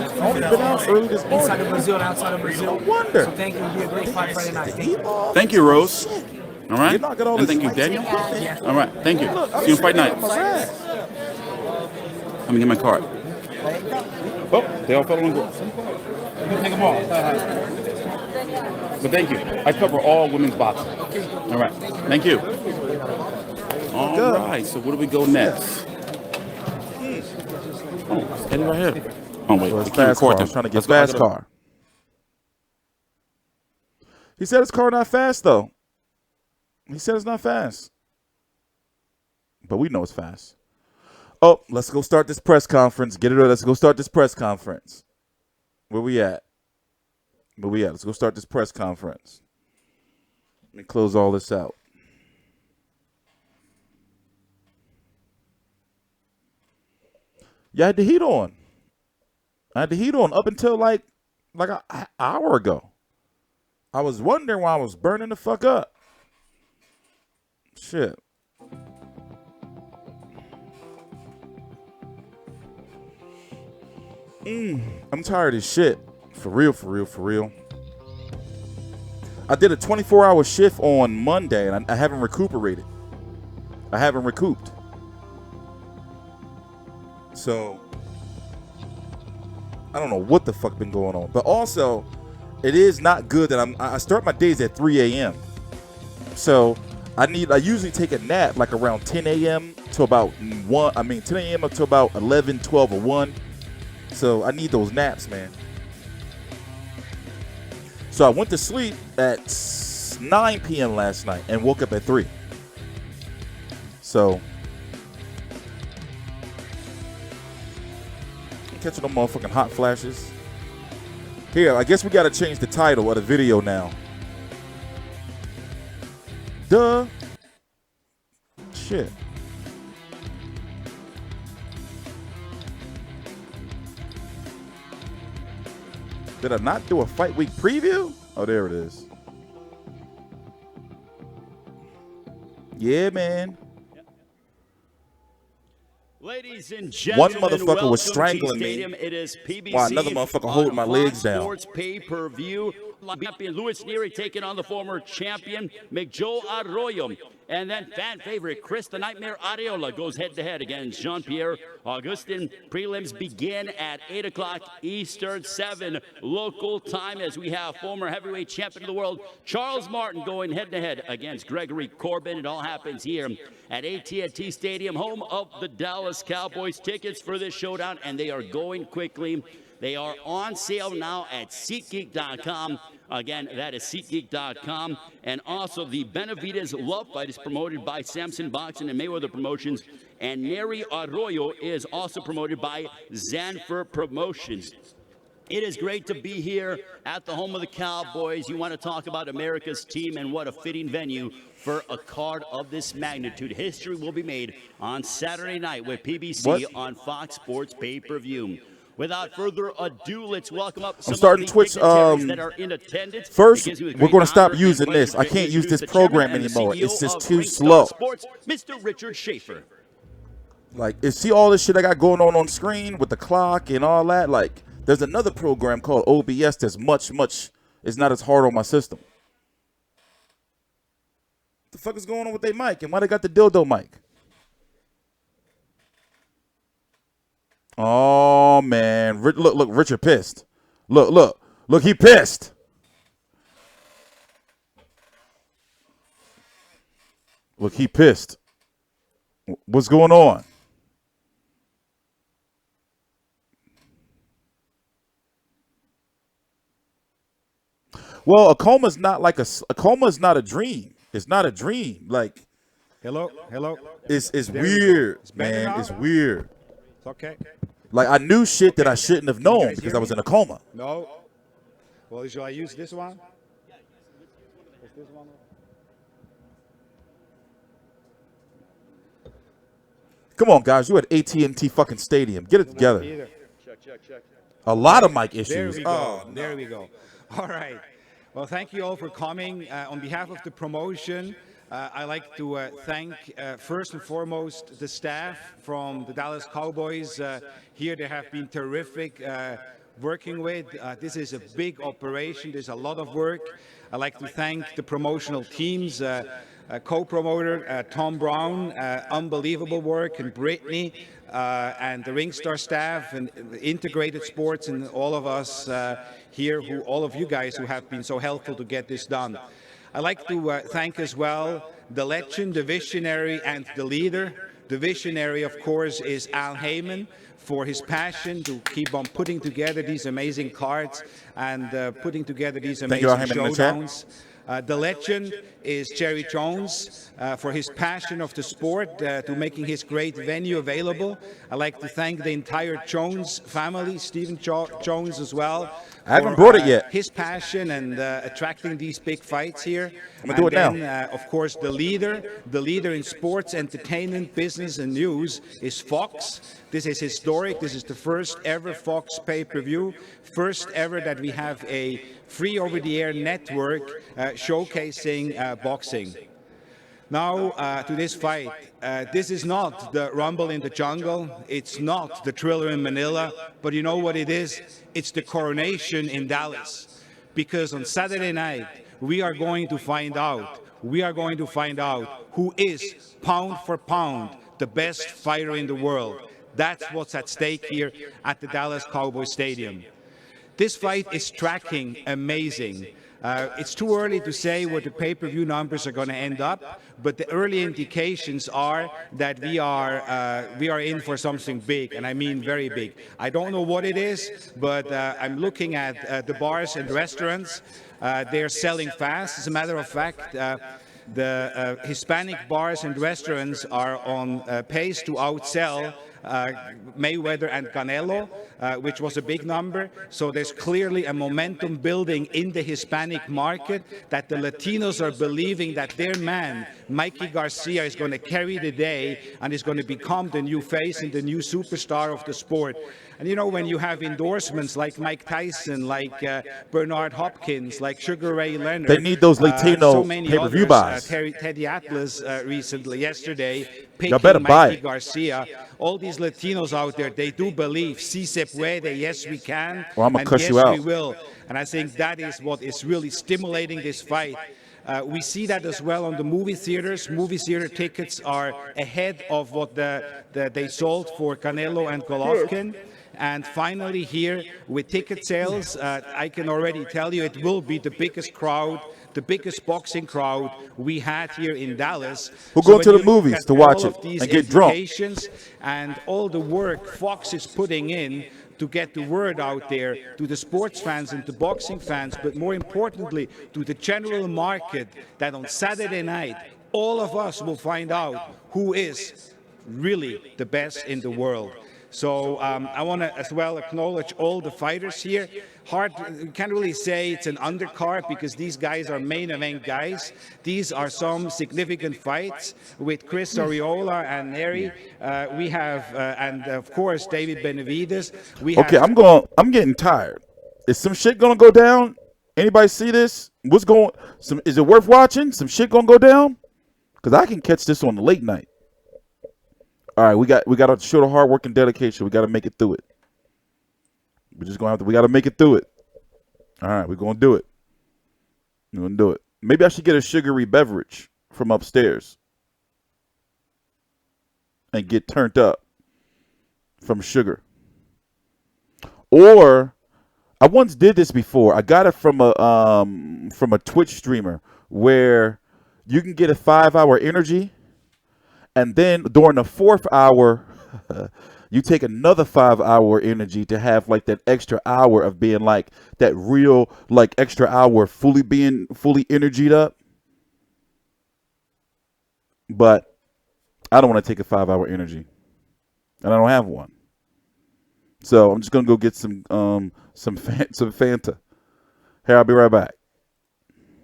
early this morning. Inside of Brazil and outside of Brazil. No wonder. So thank you. It'll be a great fight Friday night. Thank you, Rose. All right. And thank you, Daniel. Yeah. All right. Thank you. See you Fight Night. Let me get my card. Oh, they all fell on the Take them all. But thank you. I cover all women's boxing. All right. Thank you. All right. So where do we go next? Oh, it's Eddie right here. Oh wait, it's fast car. I was trying to get fast car. He said his car not fast though. He said it's not fast. But we know it's fast. Oh, let's go start this press conference. Get it ready. Let's go start this press conference. Where we at? Let's go start this press conference. Let me close all this out. Yeah, I had the heat on. Up until like an hour ago. I was wondering why I was burning the fuck up. Shit. I'm tired as shit. For real. I did a 24-hour shift on Monday, and I haven't recuperated. I haven't recouped. So, I don't know what the fuck been going on. But also, it is not good that I start my days at 3 a.m. So, I usually take a nap like around 10 a.m. to about 10 a.m. up to about 11, 12, or 1. So I need those naps, man. So I went to sleep at 9 p.m. last night and woke up at 3. So I'm catching them motherfucking hot flashes. Here, I guess we got to change the title of the video now. Duh. Shit. Did I not do a fight week preview? Oh, there it is. Yeah, man. Ladies and gentlemen, one motherfucker was strangling me It is PBC while another motherfucker holding my legs down. Sports pay-per-view. Champion Luis Neri taking on the former champion Miguel Arroyo. And then fan favorite Chris the Nightmare Arreola goes head-to-head against Jean-Pierre Augustin. Prelims begin at 8 o'clock Eastern, 7 local time, as we have former heavyweight champion of the world Charles Martin going head-to-head against Gregory Corbin. It all happens here at AT&T Stadium, home of the Dallas Cowboys. Tickets for this showdown, and they are going quickly. They are on sale now at SeatGeek.com. Again, that is SeatGeek.com. And also, the Benavidez Love Fight is promoted by Samson Boxing and Mayweather Promotions. And Neri Arroyo is also promoted by Zanfer Promotions. It is great to be here at the home of the Cowboys. You want to talk about America's team, and what a fitting venue for a card of this magnitude. History will be made on Saturday night with PBC on Fox Sports Pay-Per-View. Without further ado, let's welcome up some I'm starting of the Twitch. that are in attendance. First, we're going to stop using this. I can't use this program anymore. It's just too slow. Sports, Mr. Richard Schaefer. Like, see all this shit I got going on screen with the clock and all that? Like, there's another program called OBS that's much, it's not as hard on my system. What the fuck is going on with their mic? And why they got the dildo mic? Oh, man. Look, Richard pissed. Look, he pissed. Look, he pissed. What's going on? Well, a coma is not like a coma is not a dream. It's not a dream. Like, hello. It's weird, man. It's weird. It's okay. Like, I knew shit that I shouldn't have known because I was in a coma. No. Well, shall I use this one? Is this one? Come on, guys. You at AT&T fucking stadium. Get it together. Check. A lot of mic issues. There we go. There we go. All right. Well, thank you all for coming. On behalf of the promotion, I'd like to thank, first and foremost, the staff from the Dallas Cowboys. Here they have been terrific working with. This is a big operation. There's a lot of work. I'd like to thank the promotional teams, co-promoter Tom Brown, unbelievable work, and Brittany, and the Ringstar staff, and Integrated Sports, and all of us here, all of you guys who have been so helpful to get this done. I'd like to thank as well the legend, the visionary, and the leader. The visionary, of course, is Al Heyman, for his passion to keep on putting together these amazing cards and putting together these amazing showdowns. The legend is Jerry Jones for his passion of the sport to making his great venue available. I'd like to thank the entire Jones family, Stephen Jones as well. I haven't brought it yet. His passion and attracting these big fights here. I'm gonna do it now. Of course, the leader in sports, entertainment, business, and news is Fox. This is historic. This is the first ever Fox pay-per-view. First ever that we have a free over-the-air network showcasing boxing. Now to this fight. This is not the Rumble in the Jungle. It's not the Thriller in Manila. But you know what it is? It's the coronation in Dallas. Because on Saturday night, we are going to find out. We are going to find out who is, pound for pound, the best fighter in the world. That's what's at stake here at the Dallas Cowboys Stadium. This fight is tracking amazing. It's too early to say what the pay-per-view numbers are going to end up, but the early indications are that we are in for something big, and I mean very big. I don't know what it is, but I'm looking at the bars and restaurants. They're selling fast. As a matter of fact, the Hispanic bars and restaurants are on pace to outsell Mayweather and Canelo, which was a big number. So there's clearly a momentum building in the Hispanic market that the Latinos are believing that their man, Mikey Garcia, is going to carry the day and is going to become the new face and the new superstar of the sport. And you know, when you have endorsements like Mike Tyson, like Bernard Hopkins, like Sugar Ray Leonard, They need those Latino so many pay-per-view others, buys. Teddy Atlas recently, yesterday, Y'all better picking buy Mikey it. Garcia. All these Latinos out there, they do believe, si se puede, yes we can, Or I'ma and cuss yes you out. we will. And I think that is what is really stimulating this fight. We see that as well on the movie theaters. Movie theater tickets are ahead of what they sold for Canelo and Golovkin. And finally here, with ticket sales, I can already tell you it will be the biggest crowd, the biggest boxing crowd we had here in Dallas. We'll So go when to the you look movies at to watch all it of these and get drunk. implications and all the work Fox is putting in to get the word out there to the sports fans and to boxing fans, but more importantly, to the general market, that on Saturday night, all of us will find out who is really the best in the world. So I want to as well acknowledge all the fighters here. You can't really say it's an undercard because these guys are main event guys. These are some significant fights with Chris Arreola and Neri. We have, and of course, David Benavidez. Okay, I'm getting tired. Is some shit gonna go down? Anybody see this? What's going? Is it worth watching? Some shit gonna go down? Because I can catch this on the late night. All right, we got to show the hard work and dedication. We got to make it through it. We're just gonna have to. We got to make it through it. All right, we're gonna do it. We're gonna do it. Maybe I should get a sugary beverage from upstairs and get turned up from sugar. Or I once did this before. I got it from a Twitch streamer where you can get a 5-hour energy. And then during the 4th hour, you take another 5-hour energy to have like that extra hour of being like that real like extra hour fully energied up. But I don't want to take a 5-hour energy, and I don't have one. So I'm just gonna go get some Fanta. Here, I'll be right back.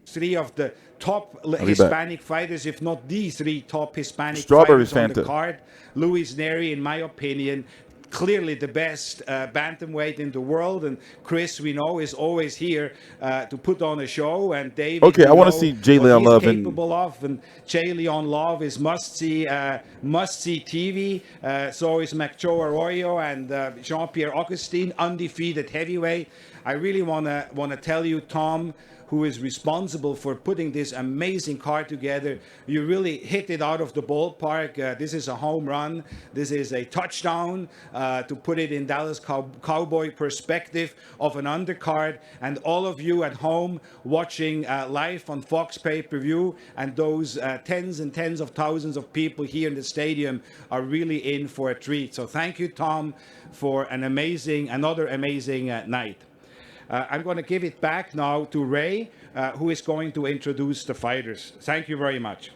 3 of the top Hispanic fighters, if not the 3 top Hispanic Strawberry fighters on the Fanta. card. Luis Neri, in my opinion, clearly the best bantamweight in the world, and Chris, we know, is always here to put on a show. And David, okay, I want to see Jay Leon Love and capable of, and Jay Leon Love is must-see TV. So is McJoe Arroyo and Jean-Pierre Augustin, undefeated heavyweight. I really want to tell you, Tom, who is responsible for putting this amazing card together. You really hit it out of the ballpark. This is a home run. This is a touchdown to put it in Dallas Cowboy perspective of an undercard. And all of you at home watching live on Fox pay-per-view, and those tens and tens of thousands of people here in the stadium are really in for a treat. So thank you, Tom, for another amazing night. I'm going to give it back now to Ray, who is going to introduce the fighters. Thank you very much.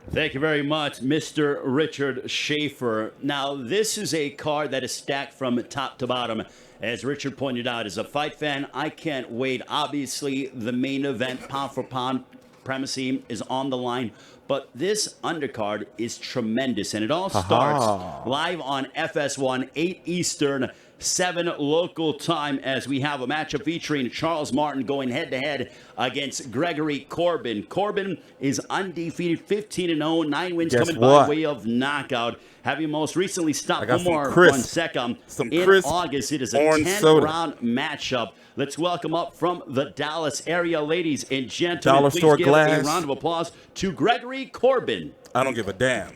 Thank you very much, Mr. Richard Schaefer. Now, this is a card that is stacked from top to bottom. As Richard pointed out, as a fight fan, I can't wait. Obviously, the main event, pound for pound, primacy is on the line. But this undercard is tremendous, and it all starts live on FS1, 8 Eastern, 7 local time, as we have a matchup featuring Charles Martin going head-to-head against Gregory Corbin. Corbin is undefeated, 15-0, 9 wins coming by way of knockout. Having most recently stopped one second in August. It is a 10-round matchup. Let's welcome up from the Dallas area, ladies and gentlemen. Dollar Store give Glass. a round of applause to Gregory Corbin. I don't give a damn.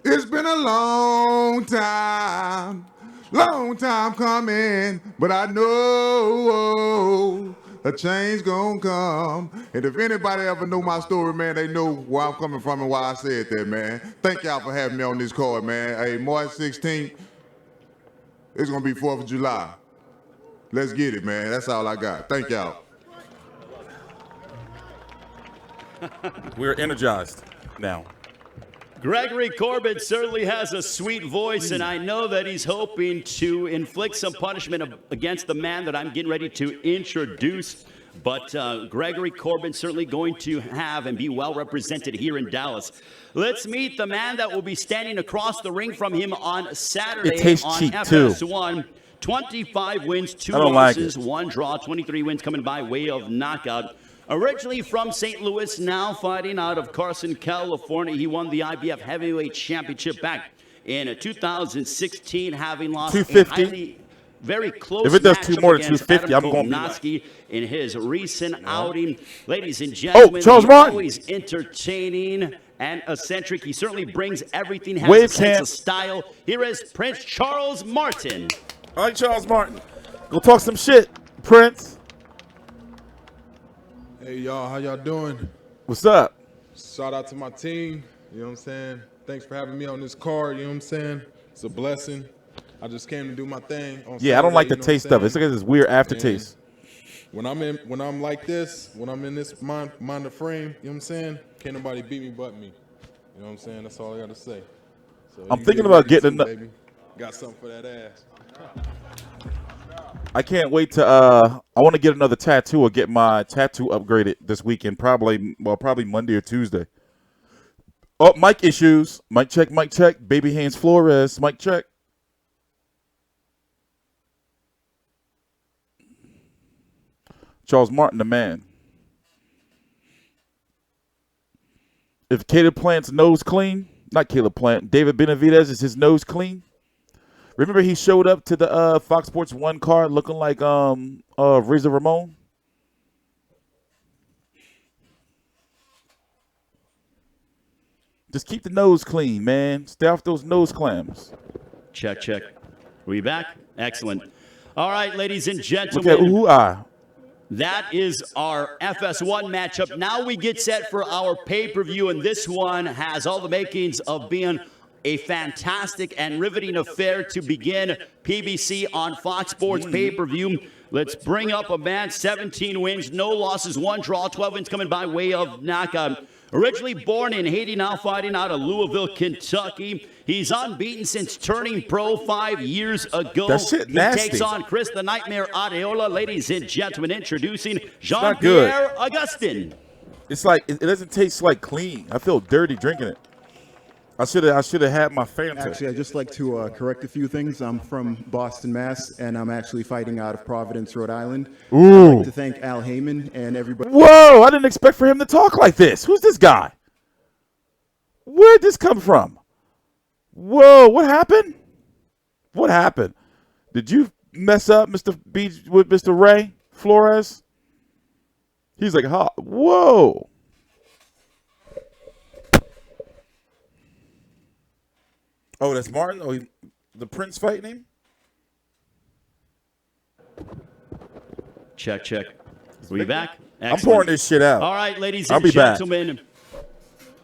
It's been a long time coming, but I know a change gonna come. And if anybody ever know my story, man, they know where I'm coming from and why I said that, man. Thank y'all for having me on this card, man. Hey, March 16th, it's gonna be 4th of July. Let's get it, man. That's all I got. Thank y'all. We're energized now. Gregory Corbin certainly has a sweet voice, and I know that he's hoping to inflict some punishment against the man that I'm getting ready to introduce. But Gregory Corbin certainly going to have and be well represented here in Dallas. Let's meet the man that will be standing across the ring from him on Saturday It tastes on cheap, FS1. too. 25 wins, 2 I don't like losses, it. 1 draw, 23 wins coming by way of knockout. Originally from St. Louis, now fighting out of Carson, California. He won the IBF Heavyweight Championship back in 2016, having lost 250. Very close. If it does matchup two more than against 250, I'm Adam going to be Kownacki in his recent outing. Ladies and gentlemen, Charles Martin. always entertaining and eccentric. He certainly brings everything, has Wave a sense camp. of style. Here is Prince Charles Martin. I like Charles Martin. Go talk some shit, Prince. Hey, y'all, how y'all doing? What's up? Shout out to my team, you know what I'm saying? Thanks for having me on this card, you know what I'm saying? It's a blessing. I just came to do my thing. On Yeah, I don't Saturday, like the you know taste what I'm of it. It's like this weird aftertaste. And when I'm like this, when I'm in this mind of frame, you know what I'm saying? Can't nobody beat me but me. You know what I'm saying? That's all I gotta say. So I'm you thinking get about ready getting too, a- baby. Got something for that ass. I can't wait to I want to get another tattoo or get my tattoo upgraded this weekend, probably Monday or Tuesday. Oh, mic issues. Mic check, Baby Hands Flores, mic check. Charles Martin, the man. If Caleb Plant's nose clean, not Caleb Plant, David Benavidez, is his nose clean? Remember he showed up to the Fox Sports 1 card looking like Razor Ramon? Just keep the nose clean, man. Stay off those nose clams. Check, check. We back? Excellent. All right, ladies and Look gentlemen. at ooh-ah. That is our FS1 matchup. Now we get set for our pay-per-view, and this one has all the makings of being a fantastic and riveting affair to begin PBC on Fox Sports pay-per-view. Let's bring up a man, 17 wins, no losses, 1 draw, 12 wins coming by way of knockout. Originally born in Haiti, now fighting out of Louisville, Kentucky. He's unbeaten since turning pro 5 years ago. That shit He nasty. takes on Chris the Nightmare Areola. Ladies and gentlemen, introducing not good. Jean-Pierre Augustin. It's like it doesn't taste like clean. I feel dirty drinking it. I should have had my Fanta. Actually, I'd just like to correct a few things. I'm from Boston, Mass, and I'm actually fighting out of Providence, Rhode Island. Ooh. I'd like to thank Al Heyman and everybody. Whoa, I didn't expect for him to talk like this. Who's this guy? Where'd this come from? Whoa, what happened? What happened? Did you mess up Mr. B with Mr. Ray Flores? He's like, whoa. Oh, that's Martin? Oh, the Prince fighting him? Check, check. We back? I'm pouring this shit out. All right, ladies I'll and be back. gentlemen.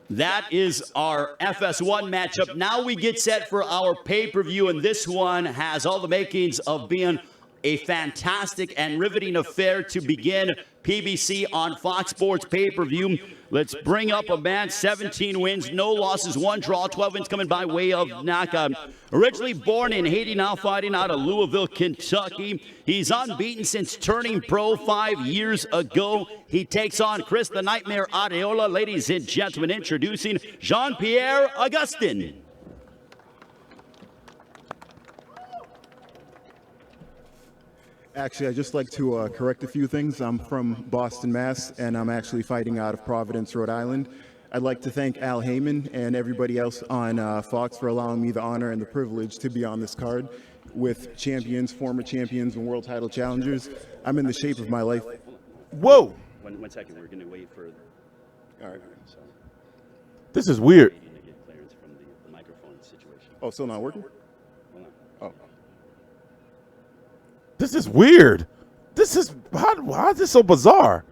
That is our FS1 matchup. Now we get set for our pay-per-view, and this one has all the makings of being a fantastic and riveting affair to begin PBC on Fox Sports pay-per-view. Let's bring up a man, 17 wins, no losses, 1 draw, 12 wins coming by way of knockout. Originally born in Haiti, now fighting out of Louisville, Kentucky. He's unbeaten since turning pro 5 years ago. He takes on Chris the Nightmare Areola. Ladies and gentlemen, introducing Jean-Pierre Augustin. Actually, I'd just like to correct a few things. I'm from Boston, Mass, and I'm actually fighting out of Providence, Rhode Island. I'd like to thank Al Heyman and everybody else on Fox for allowing me the honor and the privilege to be on this card with champions, former champions, and world title challengers. I'm in the shape of my life. Whoa! One second, we're going to wait for... All right. So, This is weird. to get clearance from the microphone situation. Oh, still not working? Oh. This is weird. This is how is this so bizarre?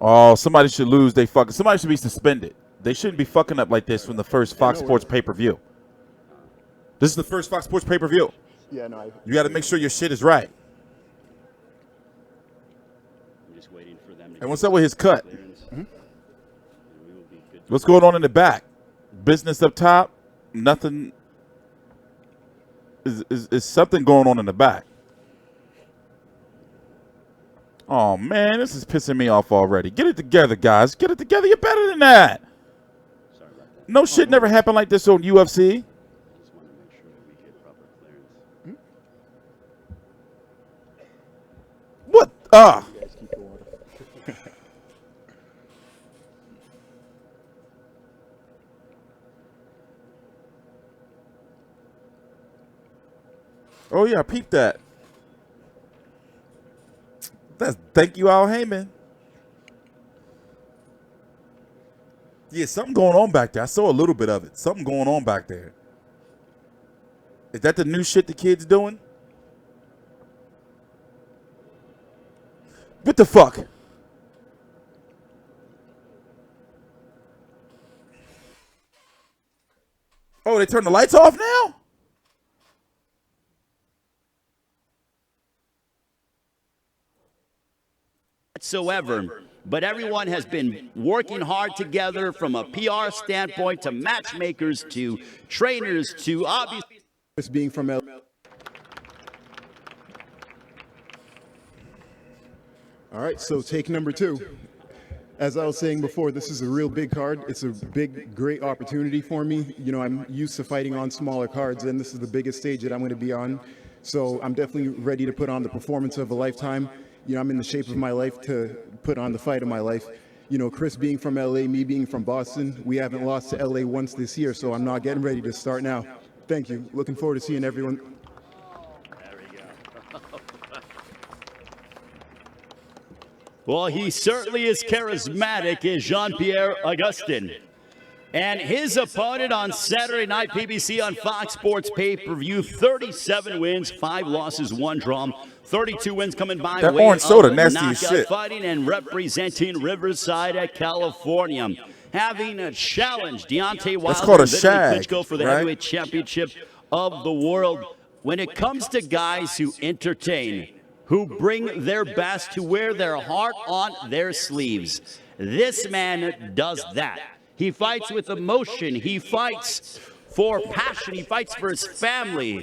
Oh, somebody should lose. Somebody should be suspended. They shouldn't be fucking up like this from the first Fox Sports pay-per-view. This is the first Fox Sports pay-per-view. Yeah, no. You got to make sure your shit is right. I'm just waiting for them to And what's up with his cut? Mhm. What's going on in the back? Business up top? Nothing. Is something going on in the back? Oh, man, this is pissing me off already. Get it together, guys. Get it together. You're better than that. No shit never happened like this on UFC. What? Oh, yeah, I peeped that. Thank you, Al Heyman. Yeah, something going on back there. I saw a little bit of it. Something going on back there. Is that the new shit the kid's doing? What the fuck? Oh, they turned the lights off now? Whatsoever. But everyone has been working hard together from a PR standpoint to matchmakers to trainers to obviously. This being from L. All right, so take number 2. As I was saying before, this is a real big card. It's a big, great opportunity for me. You know, I'm used to fighting on smaller cards, and this is the biggest stage that I'm going to be on. So I'm definitely ready to put on the performance of a lifetime. You know, I'm in the shape of my life to put on the fight of my life. You know, Chris being from LA, me being from Boston, we haven't lost to LA once this year, so I'm not getting ready to start now. Thank you. Looking forward to seeing everyone. Well, he certainly is charismatic, is Jean-Pierre Augustin. And his opponent on Saturday night, PBC on Fox Sports pay-per-view, 37 wins, 5 losses, 1 draw. 32 wins coming by that way orange soda, of nasty as knockout shit. fighting and representing Riverside at California. Having a challenge, Deontay Wilder That's called a and Vitaly shag, Klitschko for the right? heavyweight championship of the world. When it comes to guys who entertain, who bring their best, who wear their heart on their sleeves, this man does that. He fights with emotion. He fights for passion. He fights for his family.